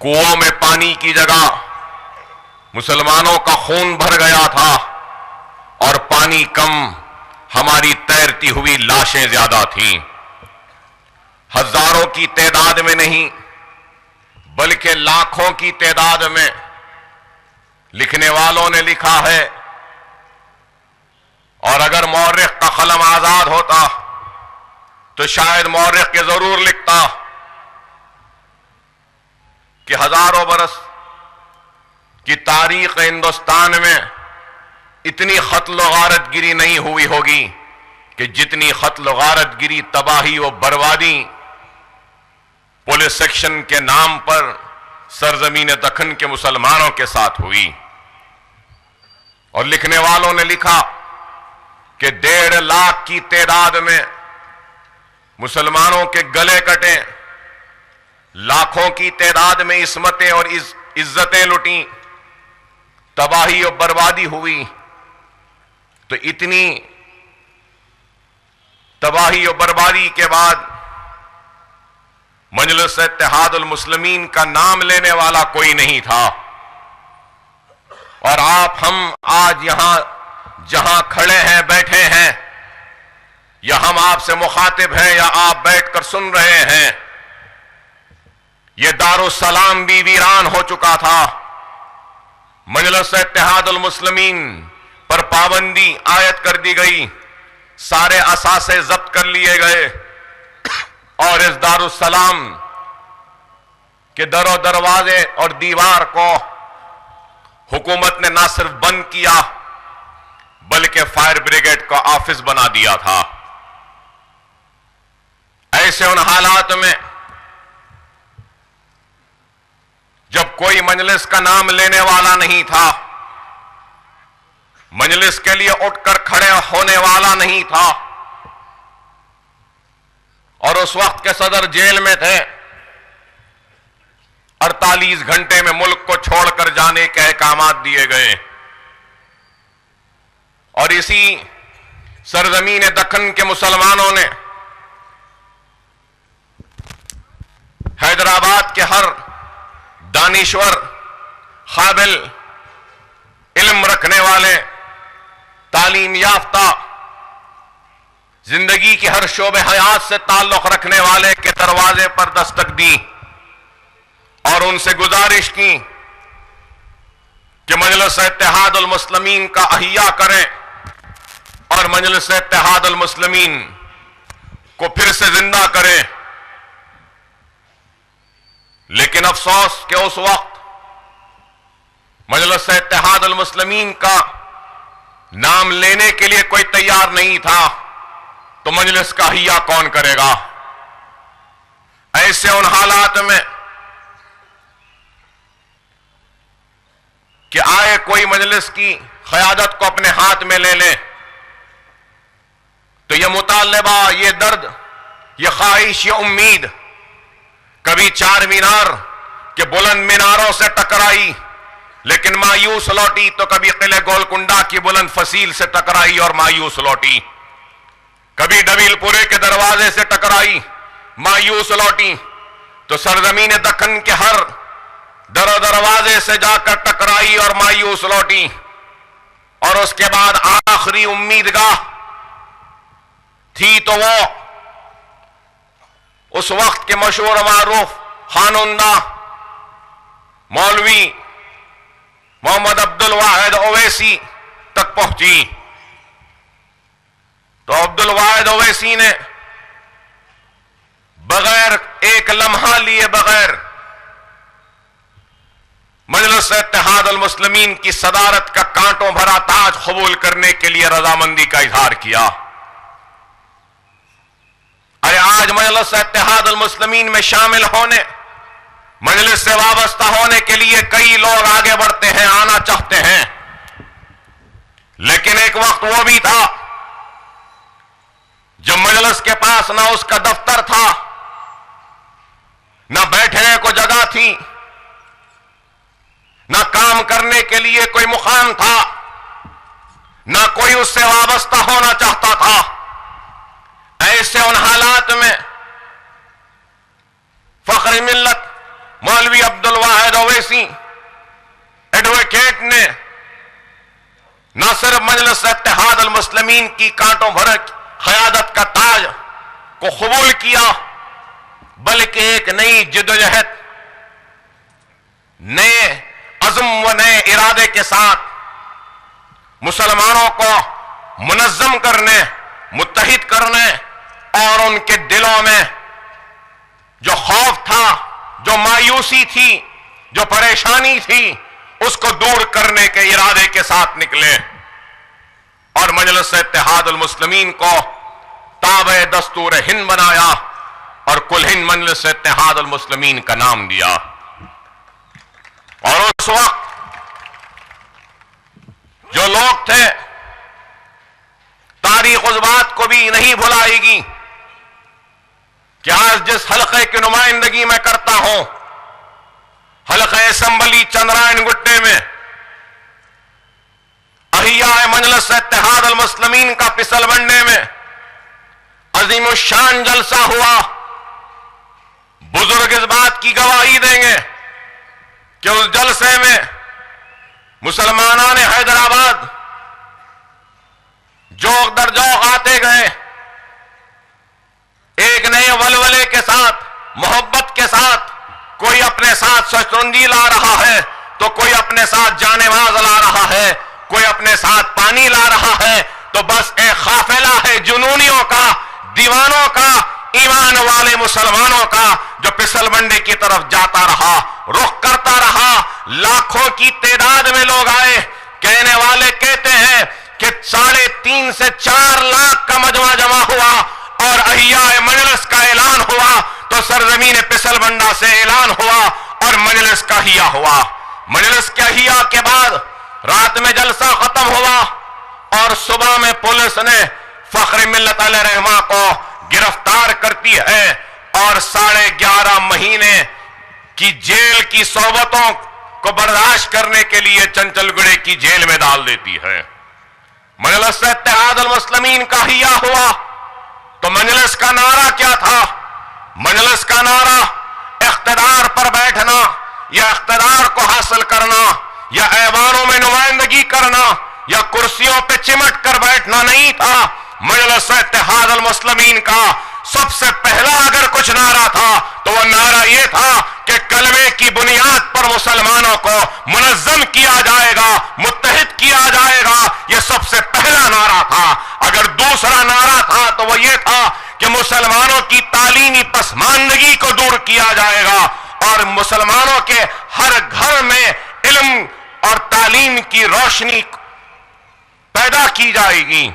کنووں میں پانی کی جگہ مسلمانوں کا خون بھر گیا تھا اور پانی کم، ہماری تیرتی ہوئی لاشیں زیادہ تھیں. ہزاروں کی تعداد میں نہیں بلکہ لاکھوں کی تعداد میں. لکھنے والوں نے لکھا ہے، اور اگر مورخ کا قلم آزاد ہوتا تو شاید مورخ کے ضرور لکھتا کہ ہزاروں برس کی تاریخ ہندوستان میں اتنی قتل و غارت گری نہیں ہوئی ہوگی کہ جتنی قتل و غارت گری، تباہی و بربادی پولیس سیکشن کے نام پر سرزمین دکن کے مسلمانوں کے ساتھ ہوئی. اور لکھنے والوں نے لکھا کہ 1.5 لاکھ کی تعداد میں مسلمانوں کے گلے کٹے، لاکھوں کی تعداد میں عصمتیں اور عزتیں لٹیں، تباہی اور بربادی ہوئی. تو اتنی تباہی اور بربادی کے بعد مجلس اتحاد المسلمین کا نام لینے والا کوئی نہیں تھا. اور ہم آج یہاں جہاں کھڑے ہیں، بیٹھے ہیں، یا ہم آپ سے مخاطب ہیں یا آپ بیٹھ کر سن رہے ہیں، یہ دارالسلام بھی ویران ہو چکا تھا. مجلس اتحاد المسلمین پر پابندی عائد کر دی گئی، سارے اثاثے ضبط کر لیے گئے، اور اس دارالسلام کے در و دروازے اور دیوار کو حکومت نے نہ صرف بند کیا بلکہ فائر بریگیڈ کا آفس بنا دیا تھا. ایسے ان حالات میں جب کوئی مجلس کا نام لینے والا نہیں تھا، مجلس کے لیے اٹھ کر کھڑے ہونے والا نہیں تھا، اور اس وقت کے صدر جیل میں تھے، 48 گھنٹے میں ملک کو چھوڑ کر جانے کے احکامات دیے گئے. اور اسی سرزمین دکن کے مسلمانوں نے حیدرآباد کے ہر دانشور، قابل، علم رکھنے والے، تعلیم یافتہ، زندگی کی ہر شعبہ حیات سے تعلق رکھنے والے کے دروازے پر دستک دی اور ان سے گزارش کی کہ مجلس اتحاد المسلمین کا احیاء کریں اور مجلس اتحاد المسلمین کو پھر سے زندہ کریں. لیکن افسوس کہ اس وقت مجلس اتحاد المسلمین کا نام لینے کے لیے کوئی تیار نہیں تھا، تو مجلس کا احیاء کون کرے گا؟ ایسے ان حالات میں کہ آئے کوئی مجلس کی قیادت کو اپنے ہاتھ میں لے لے، تو یہ مطالبہ، یہ درد، یہ خواہش، یہ امید کبھی 4 مینار کے بلند میناروں سے ٹکرائی لیکن مایوس لوٹی، تو کبھی قلعہ گولکنڈہ کی بلند فصیل سے ٹکرائی اور مایوس لوٹی، کبھی ڈبیل پورے کے دروازے سے ٹکرائی، مایوس لوٹی، تو سرزمین دکن کے ہر در و دروازے سے جا کر ٹکرائی اور مایوس لوٹی. اور اس کے بعد آخری امیدگاہ تھی تو وہ اس وقت کے مشہور معروف خانندہ مولوی محمد عبد الواحد اویسی تک پہنچی. تو عبد الواحد اویسی نے بغیر ایک لمحہ لیے بغیر مجلس اتحاد المسلمین کی صدارت کا کانٹوں بھرا تاج قبول کرنے کے لیے رضامندی کا اظہار کیا. ارے آج مجلس اتحاد المسلمین میں شامل ہونے، مجلس سے وابستہ ہونے کے لیے کئی لوگ آگے بڑھتے ہیں، آنا چاہتے ہیں، لیکن ایک وقت وہ بھی تھا جب مجلس کے پاس نہ اس کا دفتر تھا، نہ بیٹھنے کو جگہ تھی، نہ کام کرنے کے لیے کوئی مقام تھا، نہ کوئی اس سے وابستہ ہونا چاہتا تھا. ایسے ان حالات میں فخر ملت مولوی عبد الواحد اویسی ایڈوکیٹ نے نہ صرف مجلس اتحاد المسلمین کی کانٹوں بھر قیادت کا تاج کو قبول کیا، بلکہ ایک نئی جدوجہد، نئے عزم و نئے ارادے کے ساتھ مسلمانوں کو منظم کرنے، متحد کرنے اور ان کے دلوں میں جو خوف تھا، جو مایوسی تھی، جو پریشانی تھی، اس کو دور کرنے کے ارادے کے ساتھ نکلے اور مجلس اتحاد المسلمین کو تابع دستور ہند بنایا اور کل ہند مجلس اتحاد المسلمین کا نام دیا۔ اور اس وقت جو لوگ تھے، تاریخ اس بات کو بھی نہیں بھلائے گی کہ آج جس حلقے کی نمائندگی میں کرتا ہوں، حلقہ اسمبلی چندرائن گٹے میں احیاء مجلس اتحاد المسلمین کا پسل بنڈے میں عظیم الشان جلسہ ہوا۔ بزرگ اس بات کی گواہی دیں گے کہ اس جلسے میں مسلمانان حیدرآباد جوق در جوق آتے گئے، ایک نئے ولولے کے ساتھ، محبت کے ساتھ، کوئی اپنے ساتھ شطرنجی لا رہا ہے تو کوئی اپنے ساتھ جانباز لا رہا ہے، کوئی اپنے ساتھ پانی لا رہا ہے، تو بس ایک قافلہ ہے جنونیوں کا، دیوانوں کا، ایمان والے مسلمانوں کا، جو پسل بنڈے کی طرف جاتا رہا، رخ کرتا رہا۔ لاکھوں کی تعداد میں لوگ آئے، کہنے والے کہتے ہیں کہ 3.5 سے 4 لاکھ کا مجمع جمع ہوا اور احیاء مجلس کا اعلان ہوا تو سرزمین پسل بنڈا سے اعلان ہوا اور مجلس کا احیاء ہوا۔ مجلس کے احیاء کے بعد رات میں جلسہ ختم ہوا اور صبح میں پولیس نے فخر ملت علیہ رحمہ کو گرفتار کرتی ہے اور 11.5 مہینے کی جیل کی صحبتوں کو برداشت کرنے کے لیے چنچل گڑے کی جیل میں ڈال دیتی ہے۔ مجلس اتحاد المسلمین کا احیاء ہوا تو مجلس کا نعرہ کیا تھا؟ مجلس کا نعرہ اقتدار پر بیٹھنا یا اقتدار کو حاصل کرنا یا ایوانوں میں نمائندگی کرنا یا کرسیوں پہ چمٹ کر بیٹھنا نہیں تھا۔ مجلس اتحاد المسلمین کا سب سے پہلا اگر کچھ نعرہ تھا تو وہ نعرہ یہ تھا کہ کلمے کی بنیاد پر مسلمانوں کو منظم کیا جائے گا، متحد کیا جائے گا، یہ سب سے پہلا نعرہ تھا۔ اگر دوسرا نعرہ تھا تو وہ یہ تھا کہ مسلمانوں کی تعلیمی پسماندگی کو دور کیا جائے گا اور مسلمانوں کے ہر گھر میں علم اور تعلیم کی روشنی پیدا کی جائے گی۔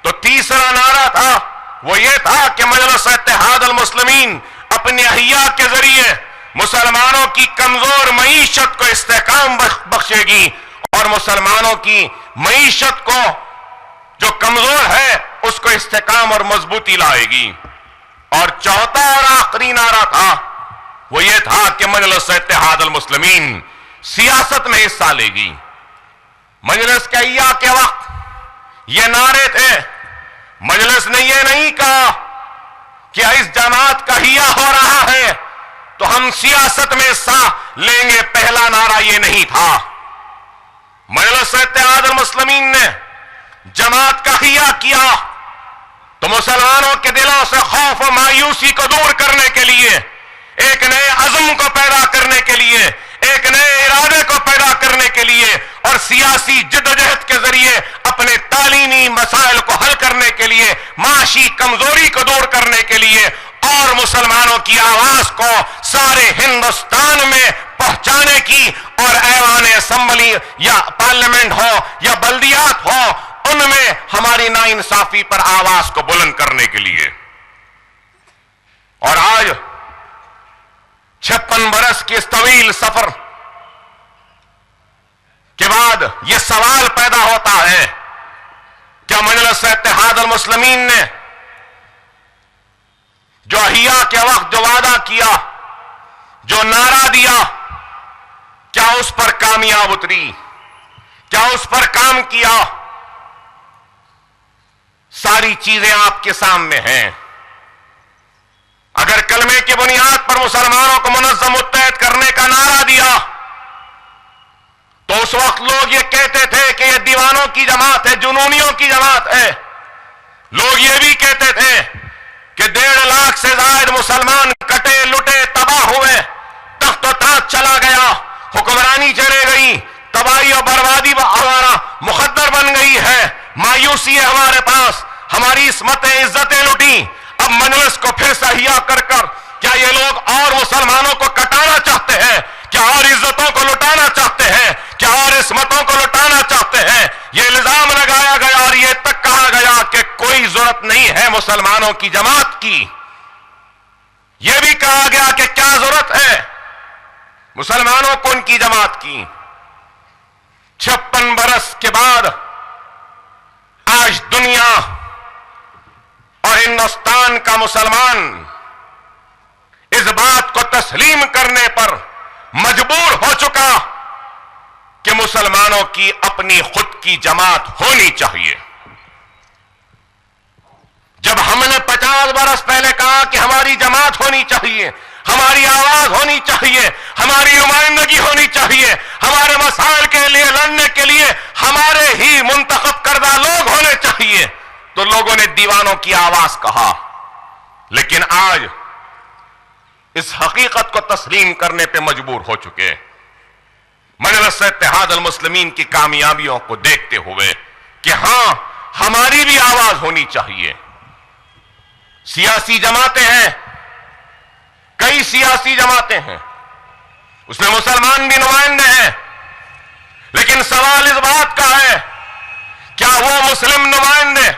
تو تیسرا نعرہ تھا وہ یہ تھا کہ مجلس اتحاد المسلمین اپنے احیاء کے ذریعے مسلمانوں کی کمزور معیشت کو استحکام بخشے گی اور مسلمانوں کی معیشت کو جو کمزور ہے اس کو استحکام اور مضبوطی لائے گی۔ اور چوتھا اور آخری نعرہ تھا وہ یہ تھا کہ مجلس اتحاد المسلمین سیاست میں حصہ لے گی۔ مجلس کے احیاء کے وقت یہ نعرے تھے، مجلس نے یہ نہیں کہا کہ اس جماعت کا احیاء ہو رہا ہے تو ہم سیاست میں حصہ لیں گے، پہلا نعرہ یہ نہیں تھا۔ مجلس اتحاد المسلمین نے جماعت کا احیاء کیا تو مسلمانوں کے دلوں سے خوف و مایوسی کو دور کرنے کے لیے، ایک نئے عزم کو پیدا کرنے کے لیے، ایک نئے ارادے کو پیدا کرنے کے لیے اور سیاسی جدوجہد کے ذریعے اپنے تعلیمی مسائل کو حل کرنے کے لیے، معاشی کمزوری کو دور کرنے کے لیے اور مسلمانوں کی آواز کو سارے ہندوستان میں پہنچانے کی، اور ایوان اسمبلی یا پارلیمنٹ ہو یا بلدیات ہو ان میں ہماری ناانصافی پر آواز کو بلند کرنے کے لیے۔ اور آج 56 برس کے اس طویل سفر کے بعد یہ سوال پیدا ہوتا ہے، کیا مجلس اتحاد المسلمین نے جو احیاء کے وقت جو وعدہ کیا، جو نعرہ دیا، کیا اس پر کامیاب اتری؟ کیا اس پر کام کیا؟ ساری چیزیں آپ کے سامنے ہیں۔ اگر کلمے کی بنیاد پر مسلمانوں کو منظم متحد کرنے کا نعرہ دیا اس وقت لوگ یہ کہتے تھے کہ یہ دیوانوں کی جماعت ہے، جنونیوں کی جماعت ہے. لوگ یہ بھی کہتے تھے کہ 1.5 لاکھ سے زائد مسلمان کٹے لٹے تباہ ہوئے، تخت و تاج چلا گیا، حکمرانی چلے گئی، تباہی اور بربادی ہمارا مقدر بن گئی ہے، مایوسی ہے ہمارے پاس، ہماری عصمتیں عزتیں لٹیں. اب مجلس کو پھر صحیح کر کیا یہ لوگ اور مسلمانوں کو کٹانا چاہتے ہیں؟ کیا اور عزتوں کو لٹانا چاہتے ہیں؟ کیا اور عصمتوں کو لٹانا چاہتے ہیں؟ یہ الزام لگایا گیا اور یہ تک کہا گیا کہ کوئی ضرورت نہیں ہے مسلمانوں کی جماعت کی. یہ بھی کہا گیا کہ کیا ضرورت ہے مسلمانوں کو ان کی جماعت کی. 56 برس کے بعد آج دنیا اور ہندوستان کا مسلمان اس بات کو تسلیم کرنے پر مجبور ہو چکا کہ مسلمانوں کی اپنی خود کی جماعت ہونی چاہیے. جب ہم نے 50 برس پہلے کہا کہ ہماری جماعت ہونی چاہیے، ہماری آواز ہونی چاہیے، ہماری نمائندگی ہونی چاہیے، ہمارے مسائل کے لیے لڑنے کے لیے ہمارے ہی منتخب کردہ لوگ ہونے چاہیے، تو لوگوں نے دیوانوں کی آواز کہا. لیکن آج اس حقیقت کو تسلیم کرنے پہ مجبور ہو چکے. مجلس اتحاد المسلمین کی کامیابیوں کو دیکھتے ہوئے کہ ہاں ہماری بھی آواز ہونی چاہیے. سیاسی جماعتیں ہیں، کئی سیاسی جماعتیں ہیں، اس میں مسلمان بھی نمائندے ہیں، لیکن سوال اس بات کا ہے کیا وہ مسلم نمائندے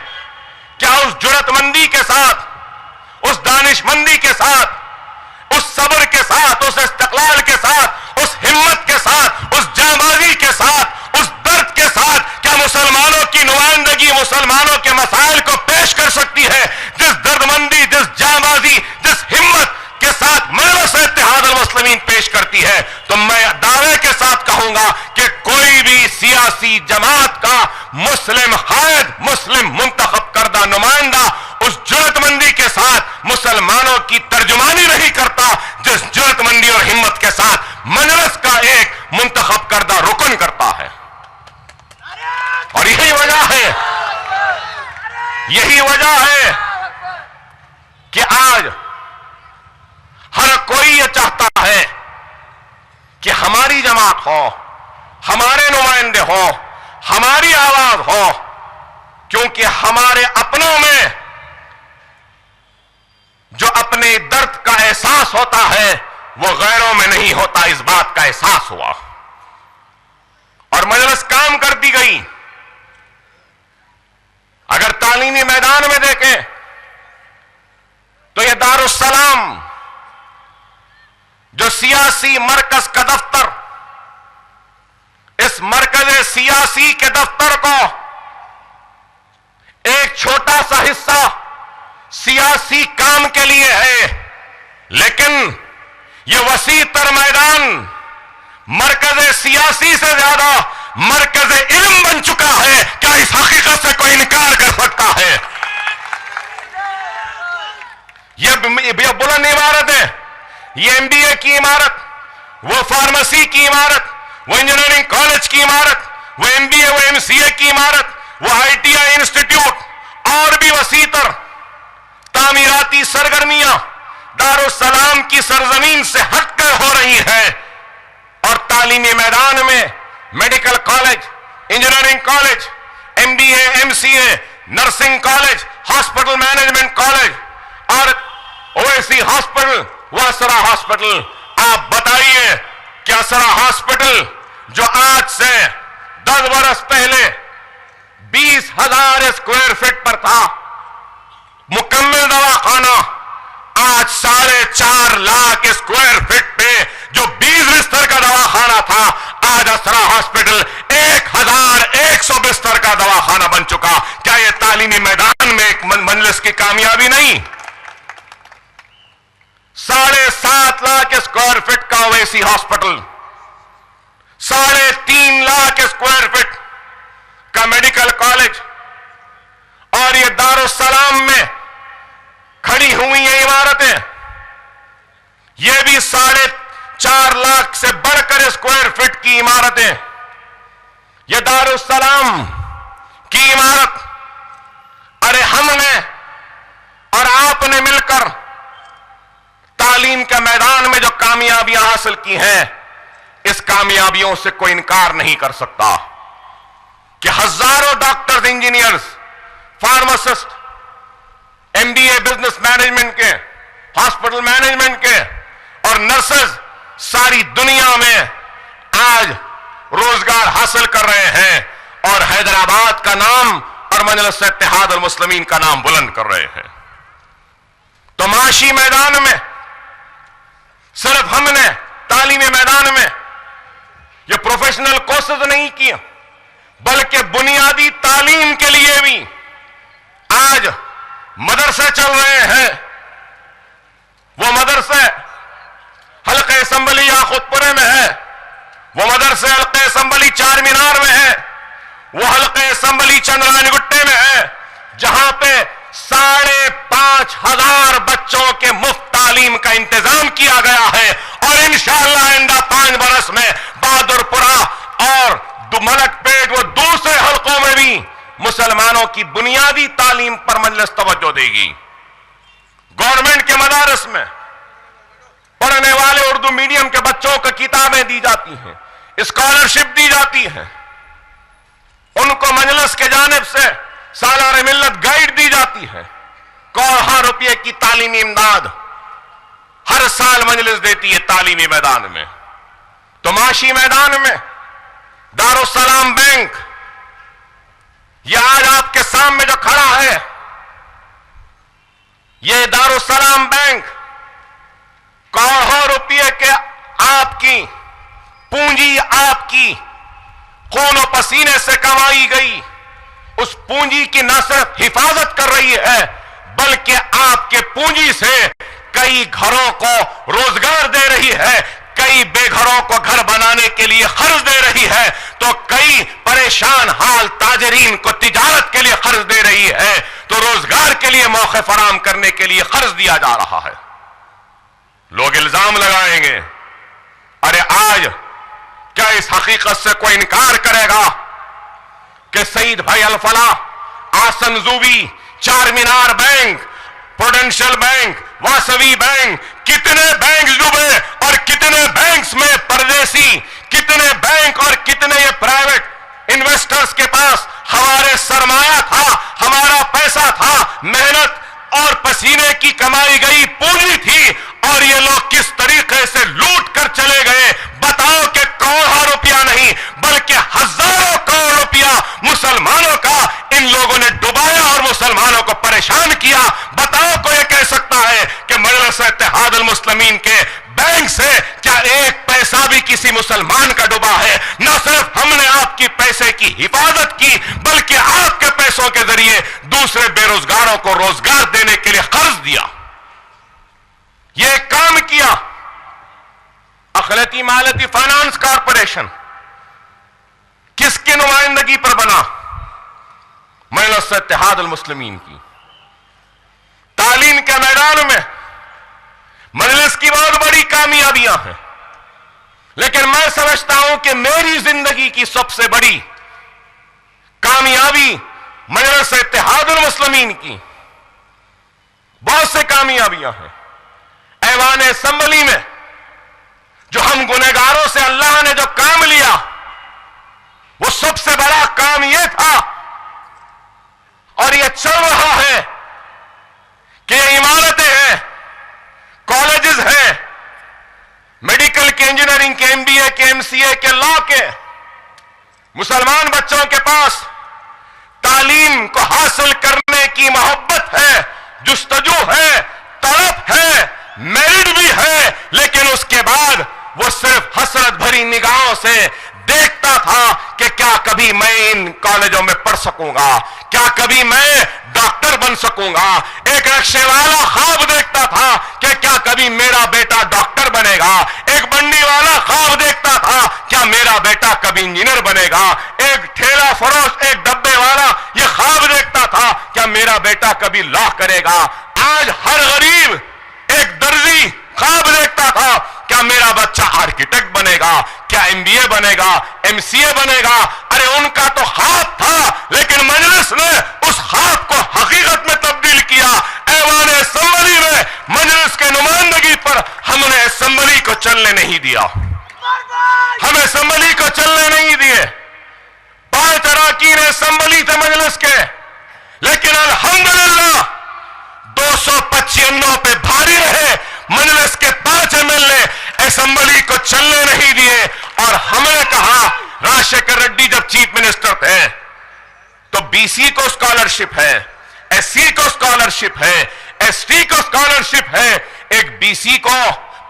کیا اس جرأت مندی کے ساتھ، اس دانش مندی کے ساتھ، اس صبر کے ساتھ، اس استقلال کے ساتھ، اس ہمت کے ساتھ، اس جانبازی کے ساتھ، اس درد کے ساتھ کیا مسلمانوں کی نمائندگی مسلمانوں کے مسائل کو پیش کر سکتی ہے؟ جس درد مندی، جس جانبازی، جس ہمت کے ساتھ مجلس اتحاد المسلمین پیش کرتی ہے، تو میں دعوے کے ساتھ کہوں گا کہ کوئی بھی سیاسی جماعت کا مسلم قائد، مسلم منتخب کردہ نمائندہ اس جرأت مندی کے ساتھ مسلمانوں کی ترجمانی نہیں کرتا جس جرأت مندی اور ہمت کے ساتھ مجلس کا ایک منتخب کردہ رکن کرتا ہے. اور یہی وجہ ہے کہ آج ہر کوئی یہ چاہتا ہے کہ ہماری جماعت ہو، ہمارے نمائندے ہو، ہماری آواز ہو، کیونکہ ہمارے اپنوں میں جو اپنے درد کا احساس ہوتا ہے وہ غیروں میں نہیں ہوتا. اس بات کا احساس ہوا اور مجلس کام کرتی گئی. اگر تعلیمی میدان میں دیکھیں تو یہ دارالسلام جو سیاسی مرکز کا دفتر، اس مرکز سیاسی کے دفتر کو ایک چھوٹا سا حصہ سیاسی کام کے لیے ہے، لیکن یہ وسیع تر میدان مرکز سیاسی سے زیادہ مرکز علم بن چکا ہے. کیا اس حقیقت سے کوئی انکار کر سکتا ہے؟ یہ بلند عمارت ہے، یہ MBA کی عمارت، وہ فارمیسی کی عمارت، وہ انجینئرنگ کالج کی عمارت، وہ MBA وہ MCA کی عمارت، وہ ITI انسٹیٹیوٹ اور بھی وسیع تر تعمیراتی سرگرمیاں دارالسلام کی سرزمین سے ہٹ کر ہو رہی ہیں. اور تعلیمی میدان میں medical college, engineering college, MBA MCA، nursing college, hospital management college اور اویسی ہاسپٹل، واسرا ہاسپٹل. آپ بتائیے کہ اسرا ہاسپٹل جو آج سے 10 برس پہلے 20,000 اسکوائر فٹ پر تھا، مکمل دواخانہ، آج 4.5 لاکھ اسکوائر فٹ پہ جو 20 بستر کا دواخانہ تھا، آج اسرا ہاسپٹل 1,100 بستر کا دواخانہ بن چکا. کیا یہ تعلیمی میدان میں ایک مجلس کی کامیابی نہیں؟ 7.5 لاکھ اسکوائر فٹ کا Owaisi hospital, 3.5 lakh square feet کا میڈیکل کالج، اور یہ دارالسلام میں کھڑی ہوئی یہ عمارتیں، یہ بھی 4.5 لاکھ سے بڑھ کر اسکوائر فٹ کی عمارتیں. یہ دارالسلام کی عمارت، ارے ہم نے اور آپ نے مل کر تعلیم کے میدان میں جو کامیابیاں حاصل کی ہیں، اس کامیابیوں سے کوئی انکار نہیں کر سکتا کہ ہزاروں doctors, engineers, pharmacist, MBA business management کے، ہاسپٹل مینجمنٹ کے اور نرسز ساری دنیا میں آج روزگار حاصل کر رہے ہیں اور حیدرآباد کا نام اور مجلس اتحاد المسلمین کا نام بلند کر رہے ہیں۔ تو معاشی میدان میں صرف ہم نے تعلیمی میدان میں یہ پروفیشنل کورسز نہیں کیا، بلکہ بنیادی تعلیم کے لیے بھی آج مدرسے چل رہے ہیں۔ وہ مدرسے حلقہ اسمبلی یاقوت پورے میں ہے، وہ مدرسے حلقہ اسمبلی چار مینار میں ہے، وہ حلقہ اسمبلی چندرانی گٹے میں ہے، جہاں پہ 5,500 بچوں کے مفت تعلیم کا انتظام کیا گیا ہے، اور انشاءاللہ آئندہ 5 برس میں بہادر پورہ اور ملک پیٹ وہ دوسرے حلقوں میں بھی مسلمانوں کی بنیادی تعلیم پر مجلس توجہ دے گی۔ گورنمنٹ کے مدارس میں پڑھنے والے اردو میڈیم کے بچوں کو کتابیں دی جاتی ہیں، اسکالرشپ دی جاتی ہے، ان کو مجلس کے جانب سے سالار ملت گائیڈ دی جاتی ہے، کروڑوں روپے کی تعلیمی امداد ہر سال مجلس دیتی ہے تعلیمی میدان میں۔ تو معاشی میدان میں دارالسلام بینک، یہ آج آپ کے سامنے جو کھڑا ہے، یہ دارالسلام بینک کروڑوں روپے کے آپ کی پونجی، آپ کی خون و پسینے سے کمائی گئی اس پونجی کی نہ صرف حفاظت کر رہی ہے، بلکہ آپ کے پونجی سے کئی گھروں کو روزگار دے رہی ہے، کئی بے گھروں کو گھر بنانے کے لیے قرض دے رہی ہے، تو کئی پریشان حال تاجرین کو تجارت کے لیے قرض دے رہی ہے، تو روزگار کے لیے موقع فراہم کرنے کے لیے قرض دیا جا رہا ہے۔ لوگ الزام لگائیں گے، ارے آج کیا اس حقیقت سے کوئی انکار کرے گا کہ سعید بھائی الفلاح، آسن زوبی، چار مینار بینک، پروڈنشل بینک، واسوی بینک، کتنے بینک ڈوبے اور کتنے بینکس میں پردیسی، کتنے بینک اور کتنے یہ پرائیویٹ انویسٹرز کے پاس ہمارے سرمایہ تھا، ہمارا پیسہ تھا، محنت اور پسینے کی کمائی گئی پونجی تھی، اور یہ لوگ کس طریقے سے لوٹ کر چلے گئے۔ بتاؤ کہ کروڑوں روپیہ نہیں بلکہ ہزاروں کروڑ روپیہ مسلمانوں کا ان لوگوں نے ڈبایا اور مسلمانوں کو پریشان کیا۔ بتاؤ کوئی کہہ سکتا ہے کہ مجلس اتحاد المسلمین کے بینک سے کیا ایک پیسہ بھی کسی مسلمان کا ڈوبا ہے؟ نہ صرف ہم نے آپ کی پیسے کی حفاظت کی، بلکہ آپ کے پیسوں کے ذریعے دوسرے بے روزگاروں کو روزگار دینے کے لیے قرض دیا۔ یہ کام کیا اقلیتی مالیاتی فائنانس کارپوریشن کس کی نمائندگی پر بنا؟ مجلس اتحاد المسلمین کی۔ تعلیم کے میدان میں مجلس کی بہت بڑی کامیابیاں ہیں، لیکن میں سمجھتا ہوں کہ میری زندگی کی سب سے بڑی کامیابی مجلس اتحاد المسلمین کی، بہت سے کامیابیاں ہیں۔ ایوان اسمبلی میں جو ہم گنہگاروں سے اللہ نے جو کام لیا، وہ سب سے بڑا کام یہ تھا اور یہ چل رہا ہے کہ یہ عمارتیں ہیں، کالجز ہیں، میڈیکل کے، انجینئرنگ کے، MBA کے، MCA کے، لا کے، مسلمان بچوں کے پاس تعلیم کو حاصل کرنے کی محبت ہے، جستجو ہے، طلب ہے، میرٹ بھی ہے، لیکن اس کے بعد وہ صرف حسرت بھری نگاہوں سے دیکھتا تھا کہ کیا کبھی میں ان کالجوں میں پڑھ سکوں گا، کیا کبھی میں ڈاکٹر بن سکوں گا۔ ایک رکشے والا خواب دیکھتا تھا کہ کیا کبھی میرا بیٹا ڈاکٹر بنے گا، ایک بنڈی والا خواب دیکھتا تھا کیا میرا بیٹا کبھی انجینئر بنے گا، ایک ٹھیلا فروش، ایک ڈبے والا یہ خواب دیکھتا تھا کیا میرا بیٹا کبھی لا کرے گا۔ آج ہر غریب، ایک درزی خواب دیکھتا تھا کیا میرا بچہ آرکیٹیکٹ بنے گا, کیا MBA بنے گا, MCA بنے گا؟ ارے ان کا تو خواب تھا, لیکن مجلس نے اس خواب کو حقیقت میں تبدیل کیا. ایوان اسمبلی میں مجلس کے نمائندگی پر ہم نے اسمبلی کو چلنے نہیں دیا, ہم اسمبلی کو چلنے نہیں دیے. 5 اراکین اسمبلی تھے مجلس کے, لیکن الحمدللہ 295 پہ بھاری رہے. مجلس کے 5 MLA اسمبلی کو چلنے نہیں دیے. اور ہم نے کہا, راشیکر ریڈی جب چیف منسٹر تھے تو BC کو اسکالرشپ ہے, SC کو اسکالرشپ ہے, ST کو اسکالرشپ ہے. ایک BC کو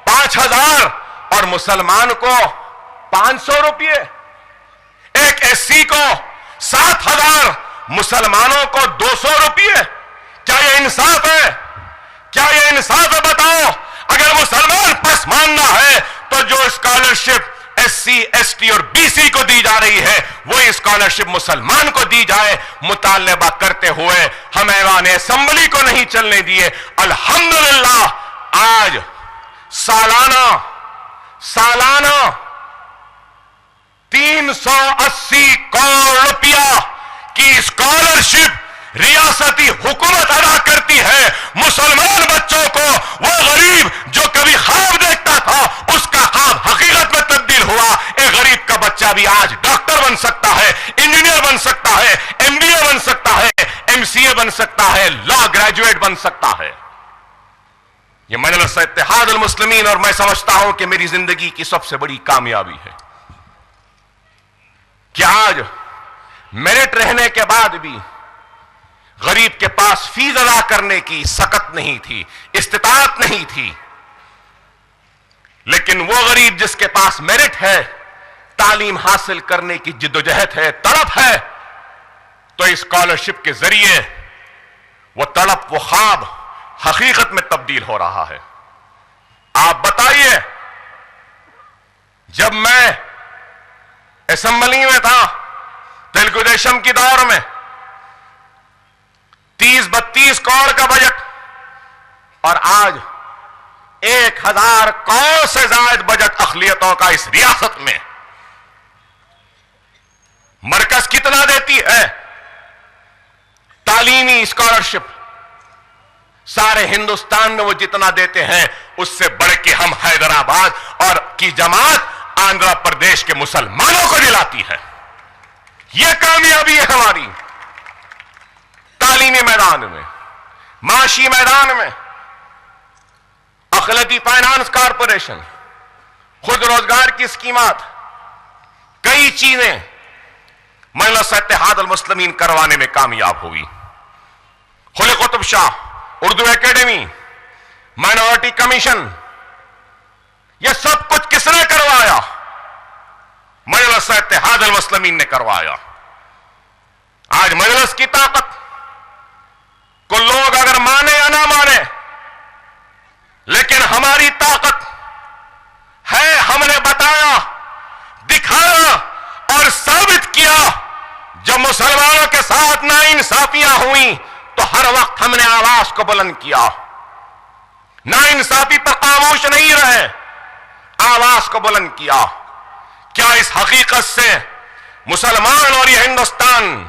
5000 اور مسلمان کو 500 روپے, ایک SC کو 7000 مسلمانوں کو 200 روپے. کیا یہ انصاف ہے؟ کیا یہ انصاف ہے؟ بتاؤ. اگر مسلمان پسماندہ ہے تو جو اسکالرشپ SC, ST اور BC کو دی جا رہی ہے وہی اسکالرشپ مسلمان کو دی جائے. مطالبہ کرتے ہوئے ہم ایوان اسمبلی کو نہیں چلنے دیے. الحمدللہ آج سالانہ 380 کروڑ روپیہ کی اسکالرشپ ریاستی حکومت ادا کرتی ہے مسلمان بچوں کو. وہ غریب جو کبھی خواب دیکھتا تھا اس کا خواب حقیقت میں تبدیل ہوا. ایک غریب کا بچہ بھی آج ڈاکٹر بن سکتا ہے, انجینئر بن سکتا ہے, MBA بن سکتا ہے, MCA بن سکتا ہے, لا گریجویٹ بن سکتا ہے. یہ مجلس اتحاد المسلمین, اور میں سمجھتا ہوں کہ میری زندگی کی سب سے بڑی کامیابی ہے کہ آج میرٹ رہنے کے بعد بھی غریب کے پاس فیس ادا کرنے کی سکت نہیں تھی, استطاعت نہیں تھی. لیکن وہ غریب جس کے پاس میرٹ ہے, تعلیم حاصل کرنے کی جدوجہد ہے, تڑپ ہے, تو اسکالرشپ کے ذریعے وہ تڑپ, وہ خواب حقیقت میں تبدیل ہو رہا ہے. آپ بتائیے, جب میں اسمبلی میں تھا تلگو دیشم کی دور میں 30-32 کروڑ کا بجٹ, اور آج 1000 کروڑ سے زائد بجٹ اقلیتوں کا اس ریاست میں. مرکز کتنا دیتی ہے تعلیمی اسکالرشپ؟ سارے ہندوستان میں وہ جتنا دیتے ہیں اس سے بڑھ کے ہم حیدرآباد اور کی جماعت آندھرا پردیش کے مسلمانوں کو دلاتی ہے. یہ کامیابی ہے ہماری. تعلیمی میدان میں, معاشی میدان میں, اقلیتی فائنانس کارپوریشن, خود روزگار کی اسکیمات, کئی چیزیں مجلس اتحاد المسلمین کروانے میں کامیاب ہوئی. Quli Qutb Shah Urdu academy, minority commission, یہ سب کچھ کس نے کروایا؟ مجلس اتحاد المسلمین نے کروایا. آج مجلس کی طاقت کو لوگ اگر مانے یا نہ مانے, لیکن ہماری طاقت ہے. ہم نے بتایا, دکھایا اور ثابت کیا. جب مسلمانوں کے ساتھ ناانصافیاں ہوئیں تو ہر وقت ہم نے آواز کو بلند کیا. ناانصافی پر خاموش نہیں رہے, آواز کو بلند کیا. کیا اس حقیقت سے مسلمان اور یہ ہندوستان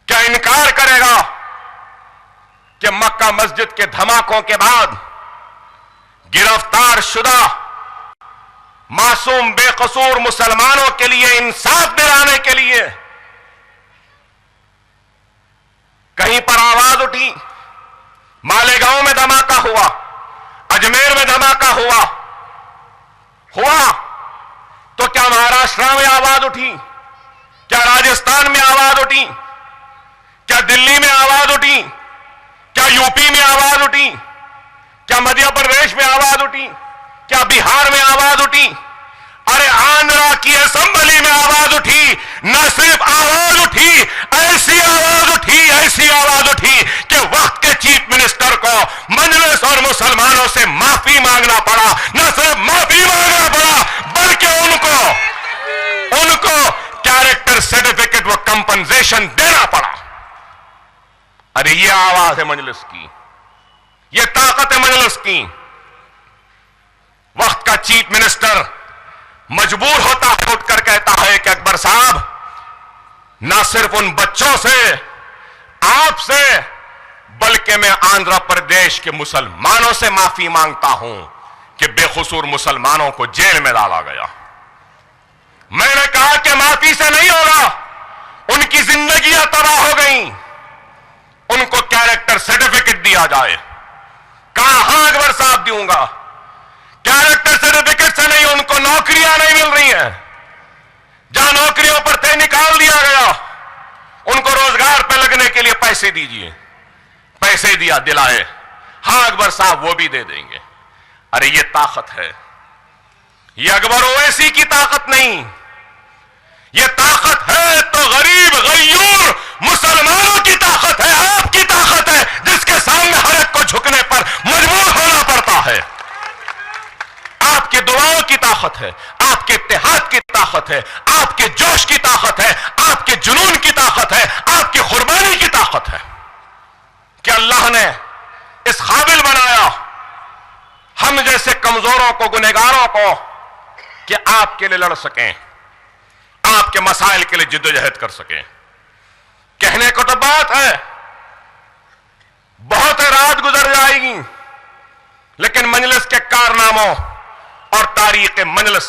کیا انکار کرے گا کہ مکہ مسجد کے دھماکوں کے بعد گرفتار شدہ معصوم بے قصور مسلمانوں کے لیے انصاف دلانے کے لیے کہیں پر آواز اٹھی؟ مالیگاؤں میں دھماکہ ہوا, اجمیر میں دھماکہ ہوا تو کیا مہاراشٹر میں آواز اٹھی؟ کیا راجستھان میں آواز اٹھی؟ کیا دلی میں آواز اٹھی؟ کیا UP میں آواز اٹھی؟ کیا مدھیہ پردیش میں آواز اٹھی؟ کیا بہار میں آواز اٹھی؟ ارے آندھرا کی اسمبلی میں آواز اٹھی. نہ صرف آواز اٹھی, ایسی آواز اٹھی کہ وقت کے چیف منسٹر کو مجلس اور مسلمانوں سے معافی مانگنا پڑا. نہ صرف معافی مانگنا پڑا بلکہ ان کو کیریکٹر سرٹیفکیٹ و کمپنسیشن دینا پڑا. ارے یہ آواز ہے مجلس کی, یہ طاقت ہے مجلس کی. وقت کا چیف منسٹر مجبور ہوتا ہے اٹھ کر کہتا ہے کہ اکبر صاحب نہ صرف ان بچوں سے آپ سے بلکہ میں آندھرا پردیش کے مسلمانوں سے معافی مانگتا ہوں کہ بے قصور مسلمانوں کو جیل میں ڈالا گیا. میں نے کہا کہ معافی سے نہیں ہوگا, ان کی زندگیاں تباہ ہو گئیں, ان کو کیریکٹر سرٹیفکیٹ دیا جائے. کہا ہاں اکبر صاحب دوں گا. کیریکٹر سرٹیفکیٹ سے نہیں, ان کو نوکریاں نہیں مل رہی ہیں, جہاں نوکریوں پر تھے نکال دیا گیا. ان کو روزگار پہ لگنے کے لیے پیسے دیجیے. پیسے دیا دلائے, ہاں اکبر صاحب وہ بھی دے دیں گے. ارے یہ طاقت ہے, یہ اکبر اویسی کی طاقت نہیں, یہ طاقت ہے تو غریب غیور مسلمانوں کی طاقت ہے, آپ کی طاقت ہے, جس کے سامنے ہر ایک کو جھکنے پر مجبور ہونا پڑتا ہے. آپ کے دعاؤں کی طاقت ہے, آپ کے اتحاد کی طاقت ہے, آپ کے جوش کی طاقت ہے, آپ کے جنون کی طاقت ہے, آپ کی قربانی کی طاقت ہے کہ اللہ نے اس قابل بنایا ہم جیسے کمزوروں کو, گنہگاروں کو, کہ آپ کے لیے لڑ سکیں, آپ کے مسائل کے لیے جدوجہد کر سکیں. کہنے کو تو بات ہے, بہت رات گزر جائے گی, لیکن مجلس کے کارناموں اور تاریخ مجلس